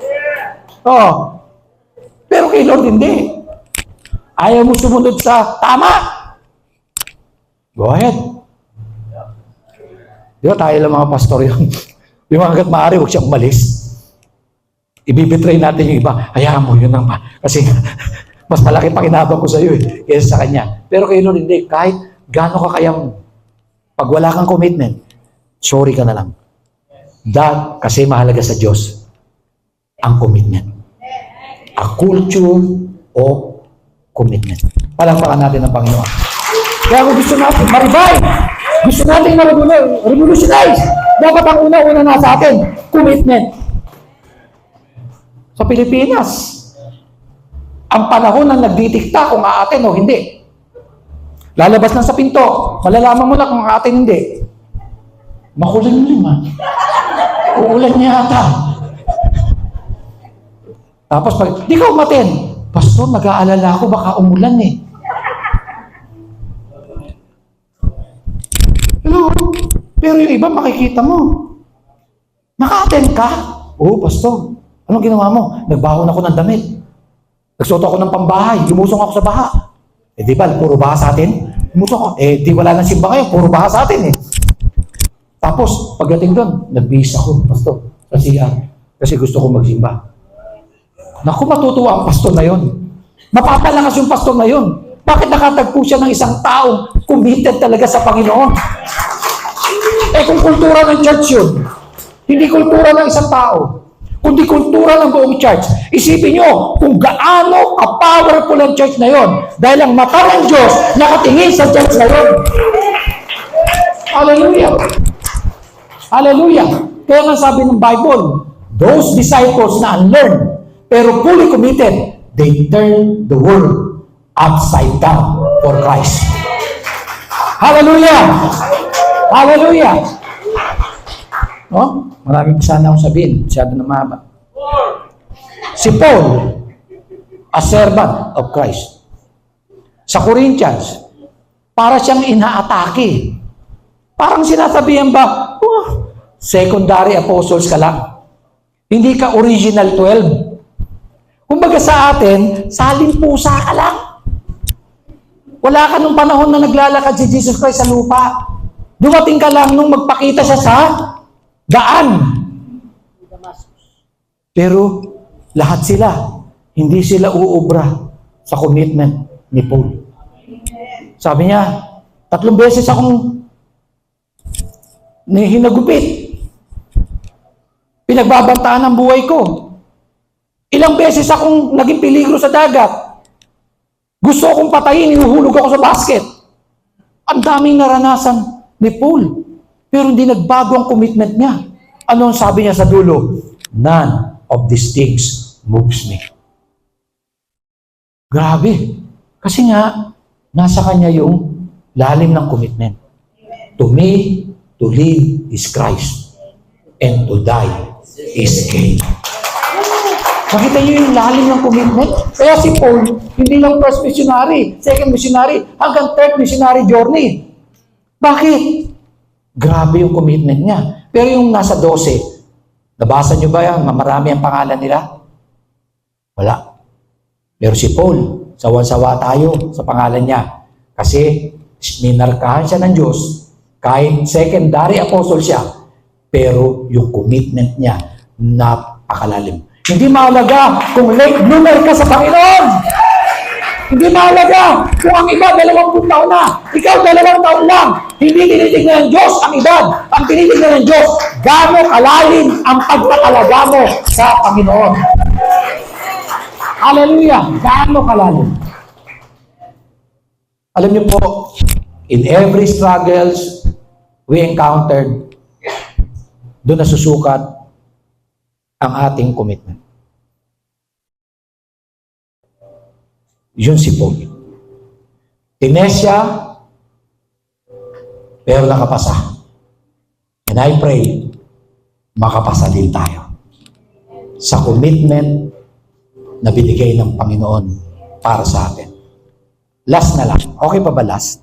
Oo. Pero kay Lord hindi. Ayaw mo sumunod sa tama. Go ahead. Di ba tayo lang mga pastor yun? Yung hanggat maaari, huwag siyang umalis. Ibibitray natin yung iba. Hayaan mo, yun ang kasi mas malaki pakinabang ko sa iyo kaysa sa kanya. Pero kay Lord hindi. Kahit gaano ka kayang pag wala kang commitment, sorry ka na lang. Kasi mahalaga sa Diyos ang commitment. A culture of commitment. Palakpakan natin ang Panginoon. Kaya kung gusto natin ma-revive, gusto natin ma-revolutionize, dapat ang una-una na sa atin, commitment. Sa Pilipinas, ang panahon na nagdidikta kung aatin o hindi. Lalabas lang sa pinto, malalaman mo na kung aatin hindi. Makulan mo naman. Uulan niya ata. Tapos pag, di ka umatin. Pastor, nag-aalala ako, baka umulan eh. Hello? Pero yung iba makikita mo. Naka-attend ka? Oo, pastor. Anong ginawa mo? Nagbahon ako ng damit. Nagsuot ako ng pambahay. Lumusong ako sa baha. Eh di ba, puro baha sa atin? Lumusong ako. Eh di wala nang simba ngayon. Puro baha sa atin eh. Tapos, pagdating doon, nagbihis ako, pastor. Kasi gusto ko magsimba. Naku, matutuwa ang pastor na yon. Mapapalakas yung pastor na yon. Bakit nakatagpo siya ng isang taong committed talaga sa Panginoon? Eh kung kultura ng church yun, hindi kultura ng isang tao, kundi kultura ng buong church. Isipin nyo kung gaano ka-powerful ang church na yon dahil ang mata ng Diyos nakatingin sa church na yon. Hallelujah! Hallelujah! Kaya nga sabi ng Bible, those disciples na unlearned, pero fully committed, they turn the world upside down for Christ. Hallelujah! Hallelujah! Oh, maraming sana akong sabihin. Masyado na mahaba. Si Paul, a servant of Christ. Sa Corinthians, para siyang inaatake. Parang sinasabihan ba, secondary apostles ka lang. Hindi ka original 12. Kumbaga sa atin, saling pusa ka lang. Wala ka nung panahon na naglalakad si Jesus Christ sa lupa. Dumating ka lang nung magpakita siya sa daan. Pero lahat sila, hindi sila uubra sa commitment ni Paul. Sabi niya, 3 beses akong hinagupit. Pinagbabantaan ang buhay ko. Ilang beses akong naging peligro sa dagat. Gusto akong patayin, inuhulog ako sa basket. Ang daming naranasan ni Paul. Pero hindi nagbago ang commitment niya. Ano ang sabi niya sa dulo? None of these things moves me. Grabe. Kasi nga, nasa kanya yung lalim ng commitment. To me, to live is Christ. And to die is gain. Makita niyo yung lalim ng commitment? Kaya si Paul, hindi lang first missionary, second missionary, hanggang third missionary journey. Bakit? Grabe yung commitment niya. Pero yung nasa 12, nabasa niyo ba yan? Marami ang pangalan nila? Wala. Pero si Paul, sawa-sawa tayo sa pangalan niya. Kasi minarkahan siya ng Diyos, kahit secondary apostle siya, pero yung commitment niya, napakalalim. Hindi mahalaga kung late bloomer ka sa Panginoon. Hindi mahalaga kung ang iba 20 taon na, ikaw 2 taon lang. Hindi tinitignan ng Diyos ang edad. Ang tinitignan ng Diyos, gaano kalalim ang pagpapalaga mo sa Panginoon. Hallelujah! Gaano kalalim. Alam niyo po, in every struggles we encountered, doon nasusukat ang ating commitment. Yun si Paul. Tines siya, pero nakapasa. And I pray, makapasa din tayo sa commitment na binigay ng Panginoon para sa atin. Last na lang. Okay pa ba last?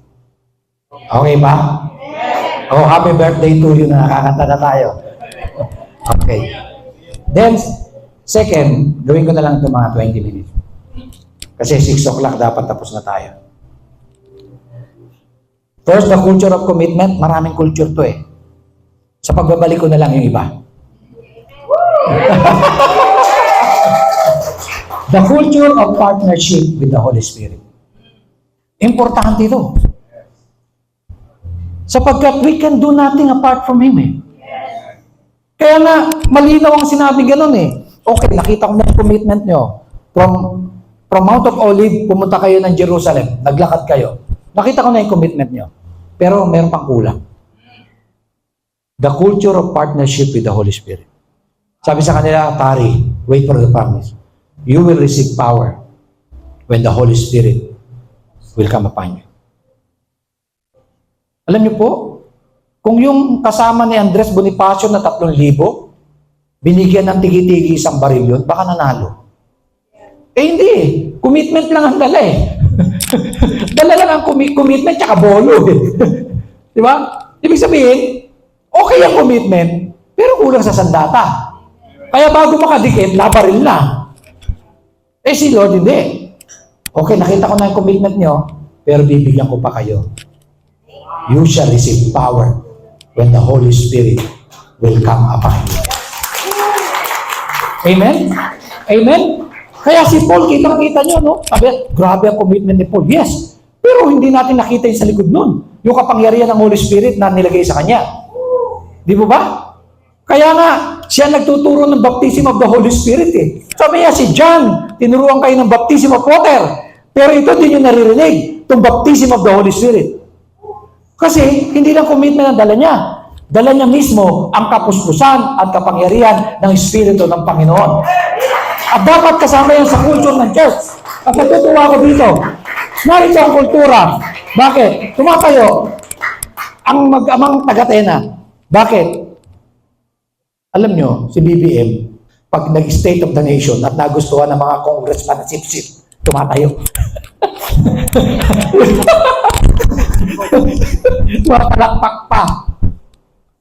Okay ba? Oh, happy birthday to you na nakakanta na tayo. Okay. Then, second, gawin ko na lang ito mga 20 minutes. Kasi 6 o'clock dapat tapos na tayo. First, the culture of commitment. Maraming culture to eh. Sa pagbabalik ko na lang yung iba. The culture of partnership with the Holy Spirit. Importante ito. Sapagkat we can do nothing apart from Him eh. Kaya nga, malinaw ang sinabi ganun eh. Okay, nakita ko na yung commitment nyo. From Mount of Olive, pumunta kayo ng Jerusalem. Naglakad kayo. Nakita ko na yung commitment nyo. Pero meron pang kulang. The culture of partnership with the Holy Spirit. Sabi sa kanila, tarry, wait for the promise. You will receive power when the Holy Spirit will come upon you. Alam niyo po, kung yung kasama ni Andres Bonifacio na 3,000, binigyan ng tigi-tigi isang baril yun, baka nanalo. Eh hindi eh. Commitment lang ang dala eh. Dala lang ang commitment tsaka bolo eh. Di ba? Ibig sabihin, okay ang commitment, pero kulang sa sandata. Kaya bago makadikit, labaril na. Eh si Lord, hindi. Okay, nakita ko na yung commitment nyo, pero bibigyan ko pa kayo. You shall receive power when the Holy Spirit will come upon you. Amen? Amen? Kaya si Paul, kita-kita nyo, no? Sabi, grabe ang commitment ni Paul. Yes. Pero hindi natin nakita yung sa likod nun. Yung kapangyarihan ng Holy Spirit na nilagay sa kanya. Di ba ba? Kaya nga, siya nagtuturo ng baptism of the Holy Spirit eh. Sabi niya, si John, tinuruan kayo ng baptism of water. Pero ito din yung naririnig, itong baptism of the Holy Spirit. Kasi, hindi lang commitment ang dala niya. Dala niya mismo ang kapuspusan at kapangyarihan ng Espiritu ng Panginoon. At dapat kasama yan sa culture ng church. At natutuwa ko dito. Narito ang kultura. Bakit? Tumatayo ang mag-amang taga-Tena. Bakit? Alam nyo, si BBM, pag nag-State of the Nation at nagustuhan ng mga congressman na sip-sip, tumatayo. Makalakpak pa.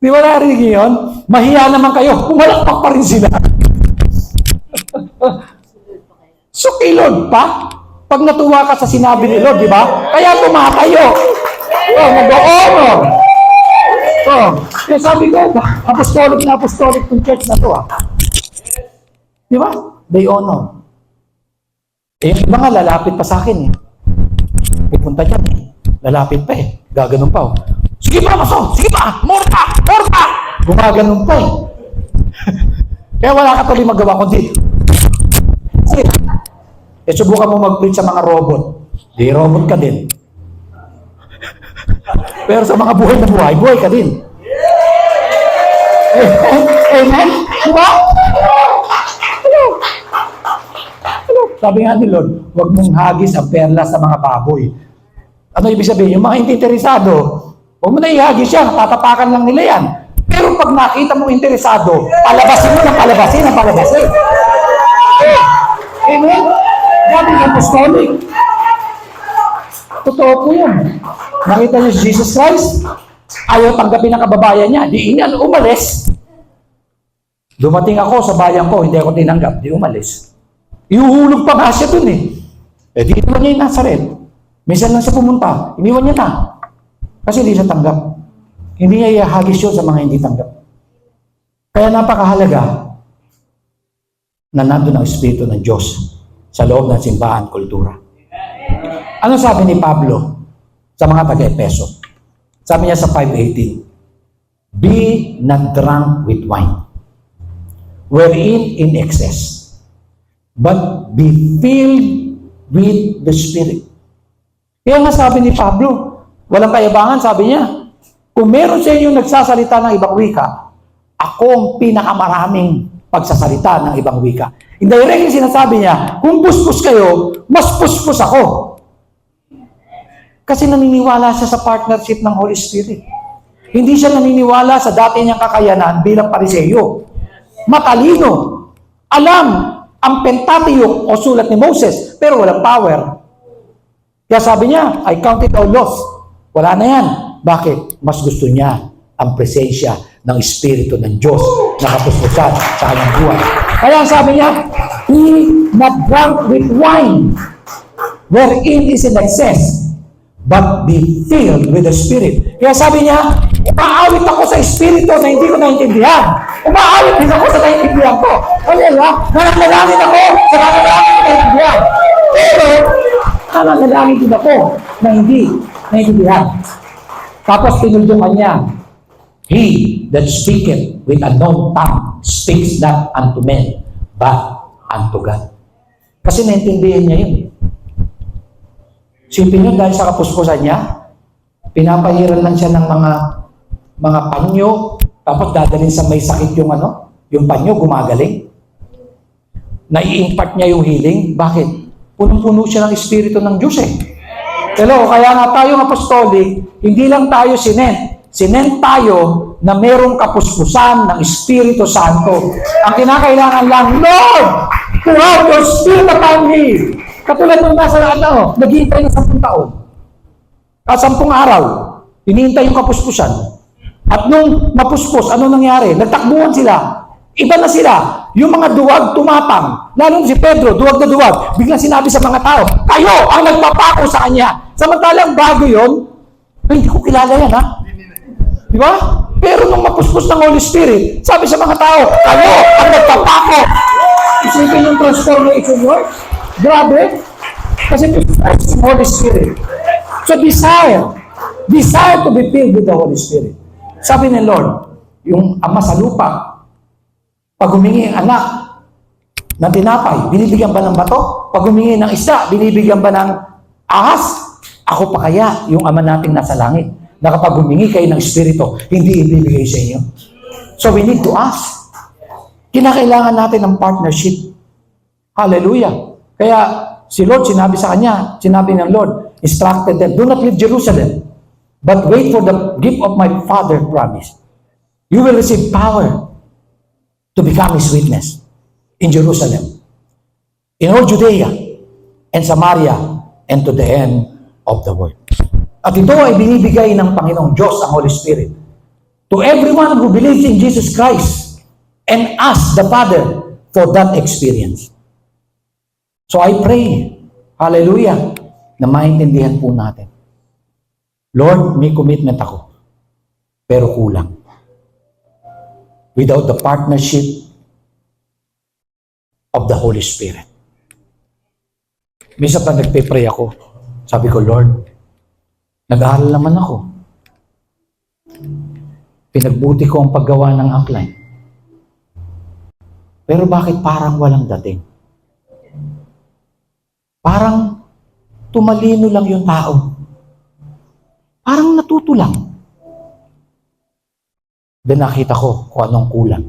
Di ba narinig yun? Mahiya naman kayo, pumalakpak pa rin sila. So, kay Lord pa? Pag natuwa ka sa sinabi ni Lord, di ba? Kaya tumatayo. Oh, mag-o-honor. Oh, kaya sabi ko, apostolic na apostolic ng church na to ah. Di ba? They honor. Eh, yung iba nga lalapit pa sa akin eh. Pupunta dyan eh. Lalapit pa eh. Gaganon pa oh. Sige pa, maso! Sige pa! More pa! More pa! Gumaganon pa eh. Kaya wala ka tuloy magawa kundi. Sige. Eh, subukan mo mag-preach sa mga robot. Di robot ka din. Pero sa mga buhay na buhay, buhay ka din. Amen? Diba? Hello? Hello? Sabi nga ni Lord, huwag mong hagis ang perla sa mga baboy. Ano ibig sabihin? Yung mga hindi interesado, huwag mo na ihagis yan, tatapakan lang nila yan. Pero pag nakita mong interesado, palabasin mo ng palabasin ng palabasin. Amen? Gabi ng apostolic. Totoo po yan. Nakita niyo si Jesus Christ, ayaw tanggapin ng kababayan niya. Di niya umalis. Dumating ako sa bayan ko, hindi ako tinanggap. Di umalis. Iuhulog pa nga siya dun eh. Eh di iniwan niya yung Nazaret. Minsan lang siya pumunta. Iniwan niya na. Kasi hindi siya tanggap. Hindi niya ihagis yun sa mga hindi tanggap. Kaya napakahalaga na nandun ang Espiritu ng Diyos sa loob ng simbahan, kultura. Ano sabi ni Pablo sa mga taga-Epeso? Sabi niya sa 5:18, be not drunk with wine, wherein in excess, but be filled with the Spirit. Kaya nga sabi ni Pablo, walang kayabangan, sabi niya, kung meron sa inyo nagsasalita ng ibang wika, ako ang pinakamaraming pagsasalita ng ibang wika. Indirectly sinasabi niya, kung puspos kayo, mas puspos ako. Kasi naniniwala siya sa partnership ng Holy Spirit. Hindi siya naniniwala sa dati niyang kakayanan bilang Pariseyo. Matalino. Alam ang Pentateuch o sulat ni Moses, pero walang power. Kaya sabi niya, I count it all loss. Wala na yan. Bakit? Mas gusto niya ang presensya ng Espiritu ng Diyos na kapuspusan sa kanyang buhay. Kaya sabi niya, he not drunk with wine, wherein is in excess, but be filled with the Spirit. Kaya sabi niya, umaawit ako sa Espiritu na hindi ko naintindihan. Umaawit din ako sa naintindihan ko. Kaya nananalangin ako sa nananalangin ko naintindihan. Pero, nananalangin din ako na hindi naintindihan. Tapos tinulungan niya, he that speaketh with unknown tongue speaks not unto men, but unto God. Kasi naintindihan niya yun. Sipin nyo, dahil sa kapuspusan niya, pinapahiran lang siya ng mga panyo, tapos dadalhin sa may sakit yung yung panyo, gumagaling. Nai-impart niya yung healing. Bakit? Punong-puno siya ng Espiritu ng Diyos eh. Hello, kaya nga tayong apostolic, hindi lang tayo sinent. Sinent tayo na merong kapuspusan ng Espiritu Santo. Ang kinakailangan lang, Lord, pour out your Spirit upon me. Katulad nung nasa naghihintay ng 10 taon. 10 araw, hinihintay yung kapuspusan. At nung mapuspos, ano nangyari? Nagtakbuhan sila. Iba na sila. Yung mga duwag tumapang. Lalo si Pedro, duwag na duwag. Biglang sinabi sa mga tao, kayo ang nagpapako sa kanya. Samantalang bago yun, hindi ko kilala yan, ha? Di ba? Pero nung mapuspos ng Holy Spirit, sabi sa mga tao, kayo ang nagpapako. Isipin yung transformation work. Grabe. Kasi it's Holy Spirit. So desire to be filled with the Holy Spirit. Sabi ni Lord, yung ama sa lupa, pag humingi ang anak ng tinapay, binibigyan ba ng bato? Pag humingi ng isda, binibigyan ba ng ahas? Ako pa kaya yung ama nating nasa langit, na kapag humingi kayo ng Espiritu, hindi ibibigay sa inyo. So we need to ask. Kinakailangan natin ng partnership. Hallelujah. Kaya si Lord, sinabi ng Lord, instructed them, do not leave Jerusalem, but wait for the gift of my Father promised. You will receive power to become His witness in Jerusalem, in all Judea, and Samaria, and to the end of the world. At ito ay binibigay ng Panginoong Diyos, ang Holy Spirit, to everyone who believes in Jesus Christ and ask the Father for that experience. So I pray, hallelujah, na maintindihan po natin. Lord, may commitment ako, pero kulang. Without the partnership of the Holy Spirit. Minsan pa nagpe-pray ako, sabi ko, Lord, nag-aaral naman ako. Pinagbuti ko ang paggawa ng outline. Pero bakit parang walang dating? Parang tumalino lang yung tao. Parang natuto lang. Then nakita ko kung anong kulang.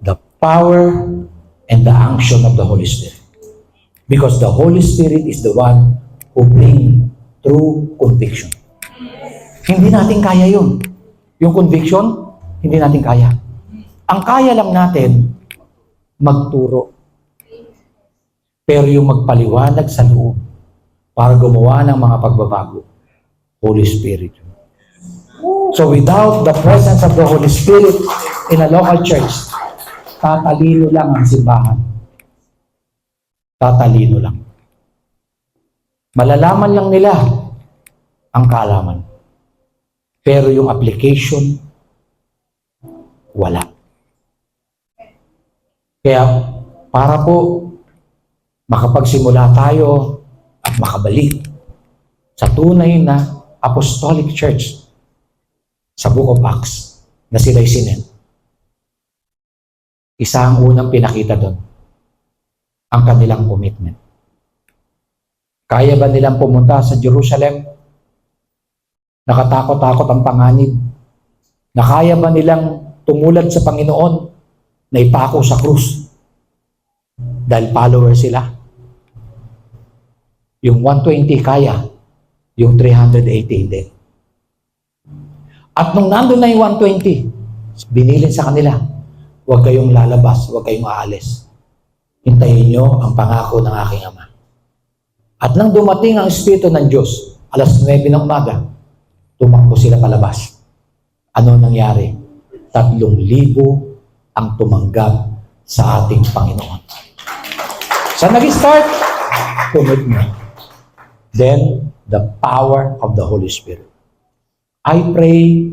The power and the unction of the Holy Spirit. Because the Holy Spirit is the one who brings true conviction. Hindi natin kaya yun. Yung conviction, hindi natin kaya. Ang kaya lang natin, magturo. Pero yung magpaliwanag sa loob para gumawa ng mga pagbabago, Holy Spirit. So without the presence of the Holy Spirit in a local church, tatalino lang ang simbahan. Tatalino lang. Malalaman lang nila ang kaalaman. Pero yung application, wala. Kaya para po makapagsimula tayo at makabalik sa tunay na apostolic church sa Book of Acts na sila'y sinent. Isa ang unang pinakita doon, ang kanilang commitment. Kaya ba nilang pumunta sa Jerusalem? Nakatakot-takot ang panganib. Na kaya ba nilang tumulad sa Panginoon na ipako sa krus. Dahil follower sila. Yung 120 kaya, yung 380 hindi. At nung nandun na yung 120, binilin sa kanila, huwag kayong lalabas, huwag kayong aalis. Hintayin nyo ang pangako ng aking Ama. At nang dumating ang Espiritu ng Diyos, alas 9 ng umaga, tumakbo sila palabas. Ano nangyari? 3,000 ang tumanggap sa ating Panginoon. Saan nag-start? Commitment. Then, the power of the Holy Spirit. I pray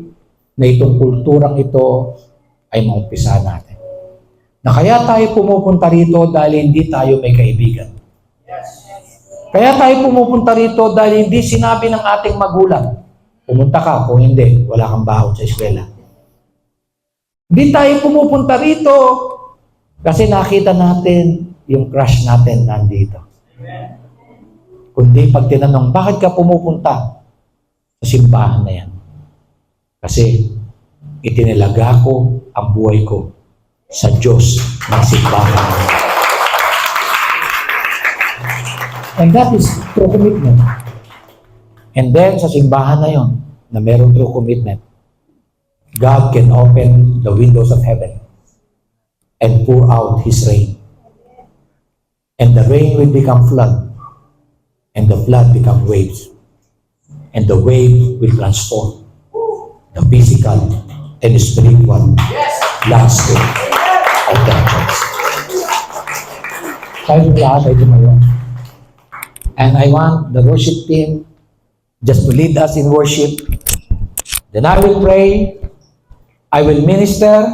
na itong kulturang ito ay maumpisahan natin. Na kaya tayo pumupunta rito dahil hindi tayo may kaibigan. Kaya tayo pumupunta rito dahil hindi sinabi ng ating magulang, pumunta ka, kung hindi, wala kang baon sa eskwela. Hindi tayo pumupunta rito kasi nakita natin yung crush natin nandito. Kundi pag tinanong, bakit ka pumupunta sa simbahan na yan? Kasi itinilaga ko ang buhay ko sa Diyos ng simbahan. And that is true commitment. And then sa simbahan na yon, na meron true commitment, God can open the windows of heaven and pour out His rain. And the rain will become flood. And the flood become waves. And the wave will transform the physical and spiritual landscape of the church. Tayo lahat ay tumayo. And I want the worship team just to lead us in worship. Then I will pray. I will minister.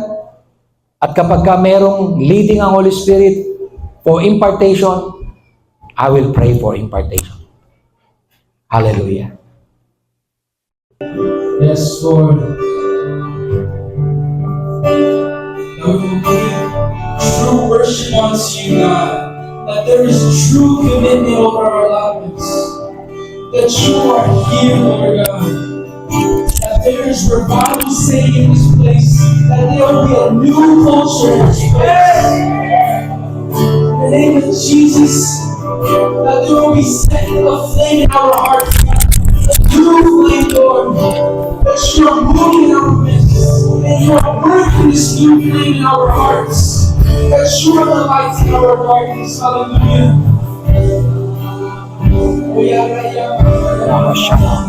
At kapag ka merong leading ang Holy Spirit for impartation, I will pray for impartation. Hallelujah. Yes, Lord. That we will give true worship unto you, God. That there is true commitment over our lives. That you are here, Lord God. That there is revival sitting in this place. That there will be a new culture in this place. In the name of Jesus, that there will be set a flame in our hearts. A new flame, Lord. That you are moving in our midst. And you are working this new flame in our hearts. That you are the light in our darkness. Hallelujah. I worship you.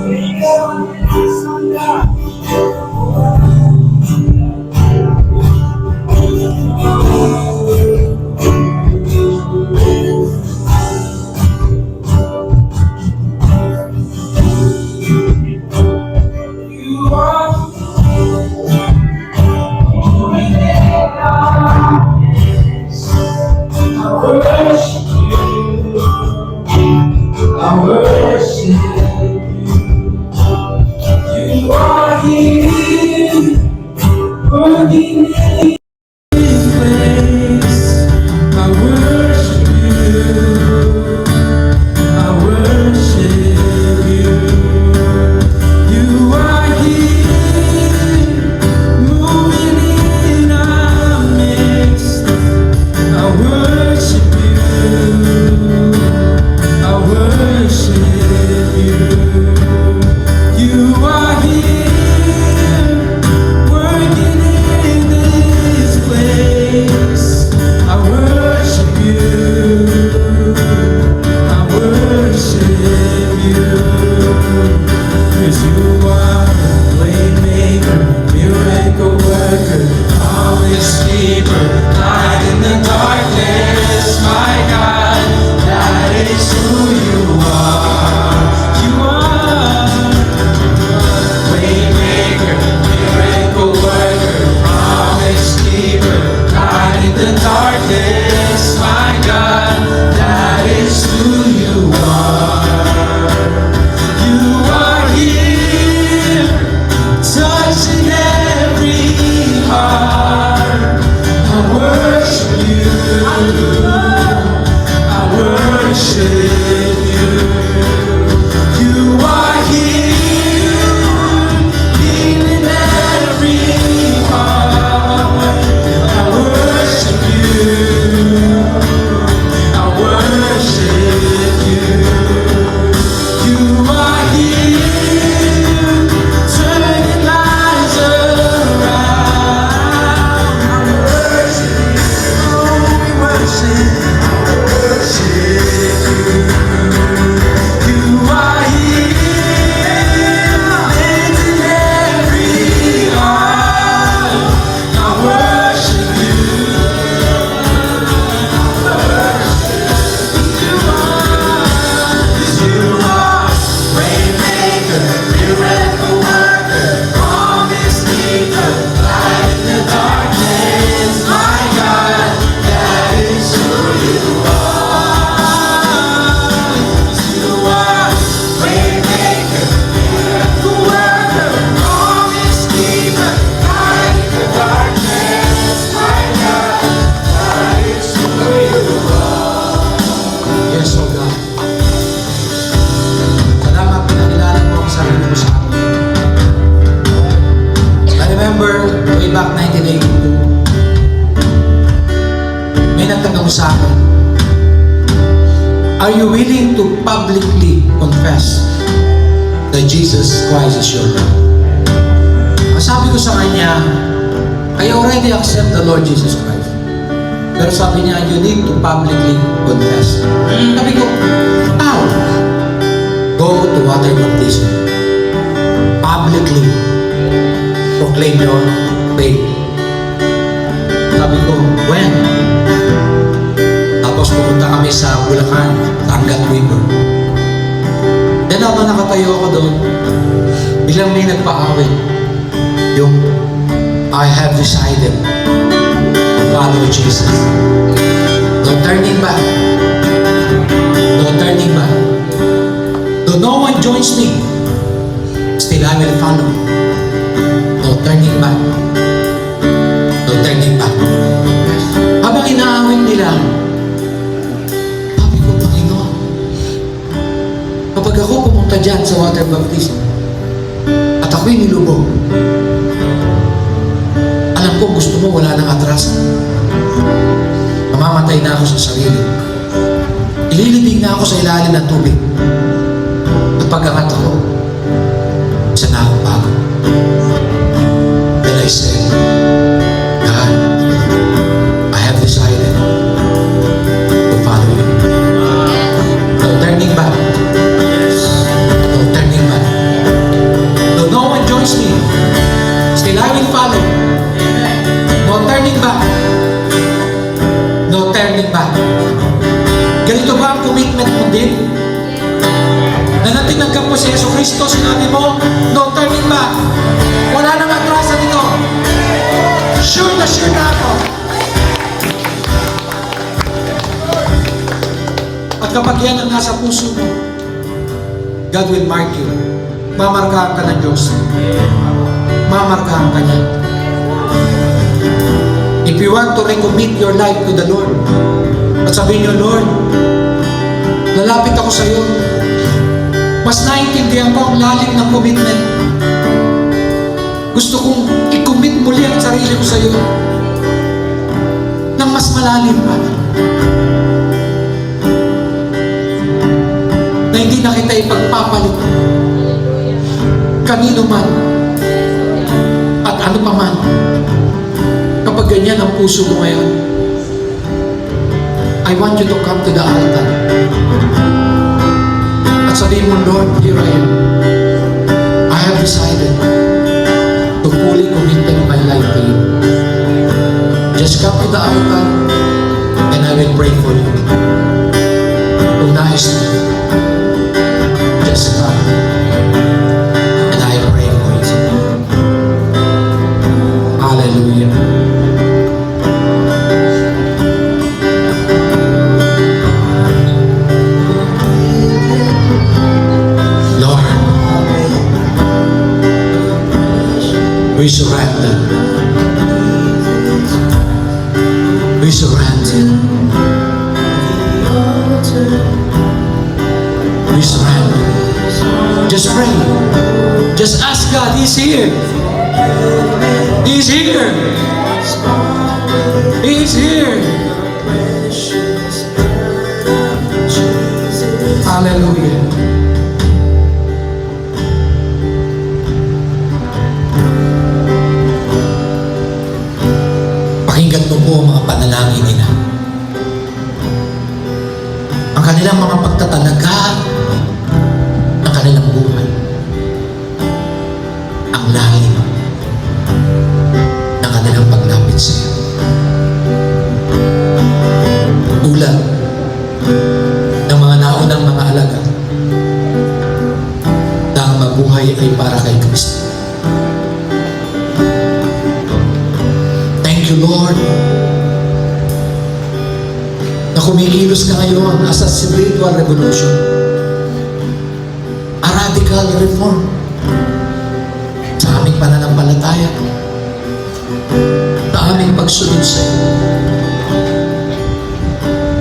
sa akin, are you willing to publicly confess that Jesus Christ is your Lord? Ang sabi ko sa kanya, I already accept the Lord Jesus Christ. Pero sabi niya, you need to publicly confess. Sabi ko, how? Go to water baptism. Publicly proclaim your faith. Sabi ko, when? Tapos pumunta kami sa Bulacan, Tangat River. Then habang nakatayo ako doon, biglang may nagpa-awit. Yung, I have decided to follow Jesus. No turning back. No turning back. Though no one joins me, still I will follow. No turning back. No turning back. Habang inaawit nila, sabi ko, Panginoon, kapag ako pumunta dyan sa water baptism, at ako'y nilubog, alam ko gusto mo wala nang atrasan. Mamamatay na ako sa sarili. Ililibing na ako sa ilalim ng tubig. At pag-angat ako, isa na akong bago. Then I said, God, I have decided to follow you. No turning back. No turning back. Though no one joins me, still I will follow. No turning back. No turning back. Ganito ba ang commitment mo din? Na natinanggap mo si Yesu Cristo, sinabi mo, no turning back. Wala nang atrasan ito. Sure na ako. At kapag yan ang nasa puso mo, God will mark you. Mamarkahan ka ng Diyos. Mamarkahan ka niya. If you want to recommit your life to the Lord, at sabihin niyo, Lord, lalapit ako sa iyo. Mas naiintindihan ko ang lalim ng commitment. Gusto kong i-commit muli ang sarili ko sa iyo ng mas malalim pa. Na hindi na kita ipagpapalit kanino man at ano pa man. Kapag ganyan ang puso mo ngayon, I want you to come to the altar at sabihin mo, Lord, here I am. I have decided to fully commit my life to you. Just come to the altar and I will pray for you. Kung nais mo, just come and I pray for you. Hallelujah. We surrender. We surrender. We surrender. Just pray. Just ask God. He's here. He's here. He's here. Hallelujah. Pakinggan mo po ang mga panalangin nila. Ang kanilang mga pagtatalaga ng kanilang buhay. Ang lalim ng kanilang paglapit sa iyo. Tulad ng mga naunang mga alagad na ang mabuhay ay para kay Kristo. Thank you, Lord, na kumikilos ka ngayon as a spiritual revolution, a radical reform sa aming pananampalataya, sa aming pagsunod sa iyo.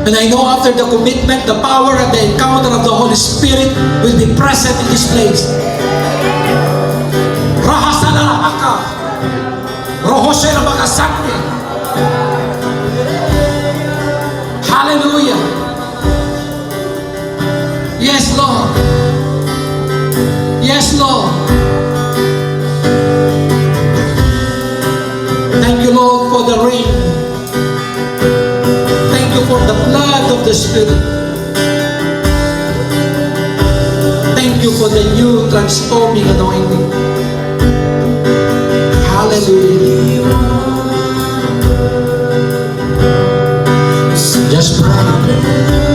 And I know after the commitment, the power and the encounter of the Holy Spirit will be present in this place. Rahasana Aka, Rohosera Makasakti. Hallelujah. Hallelujah. Yes, Lord. Yes, Lord. Thank you, Lord, for the rain. Thank you for the blood of the Spirit. Thank you for the new transforming anointing. Hallelujah. Just pray.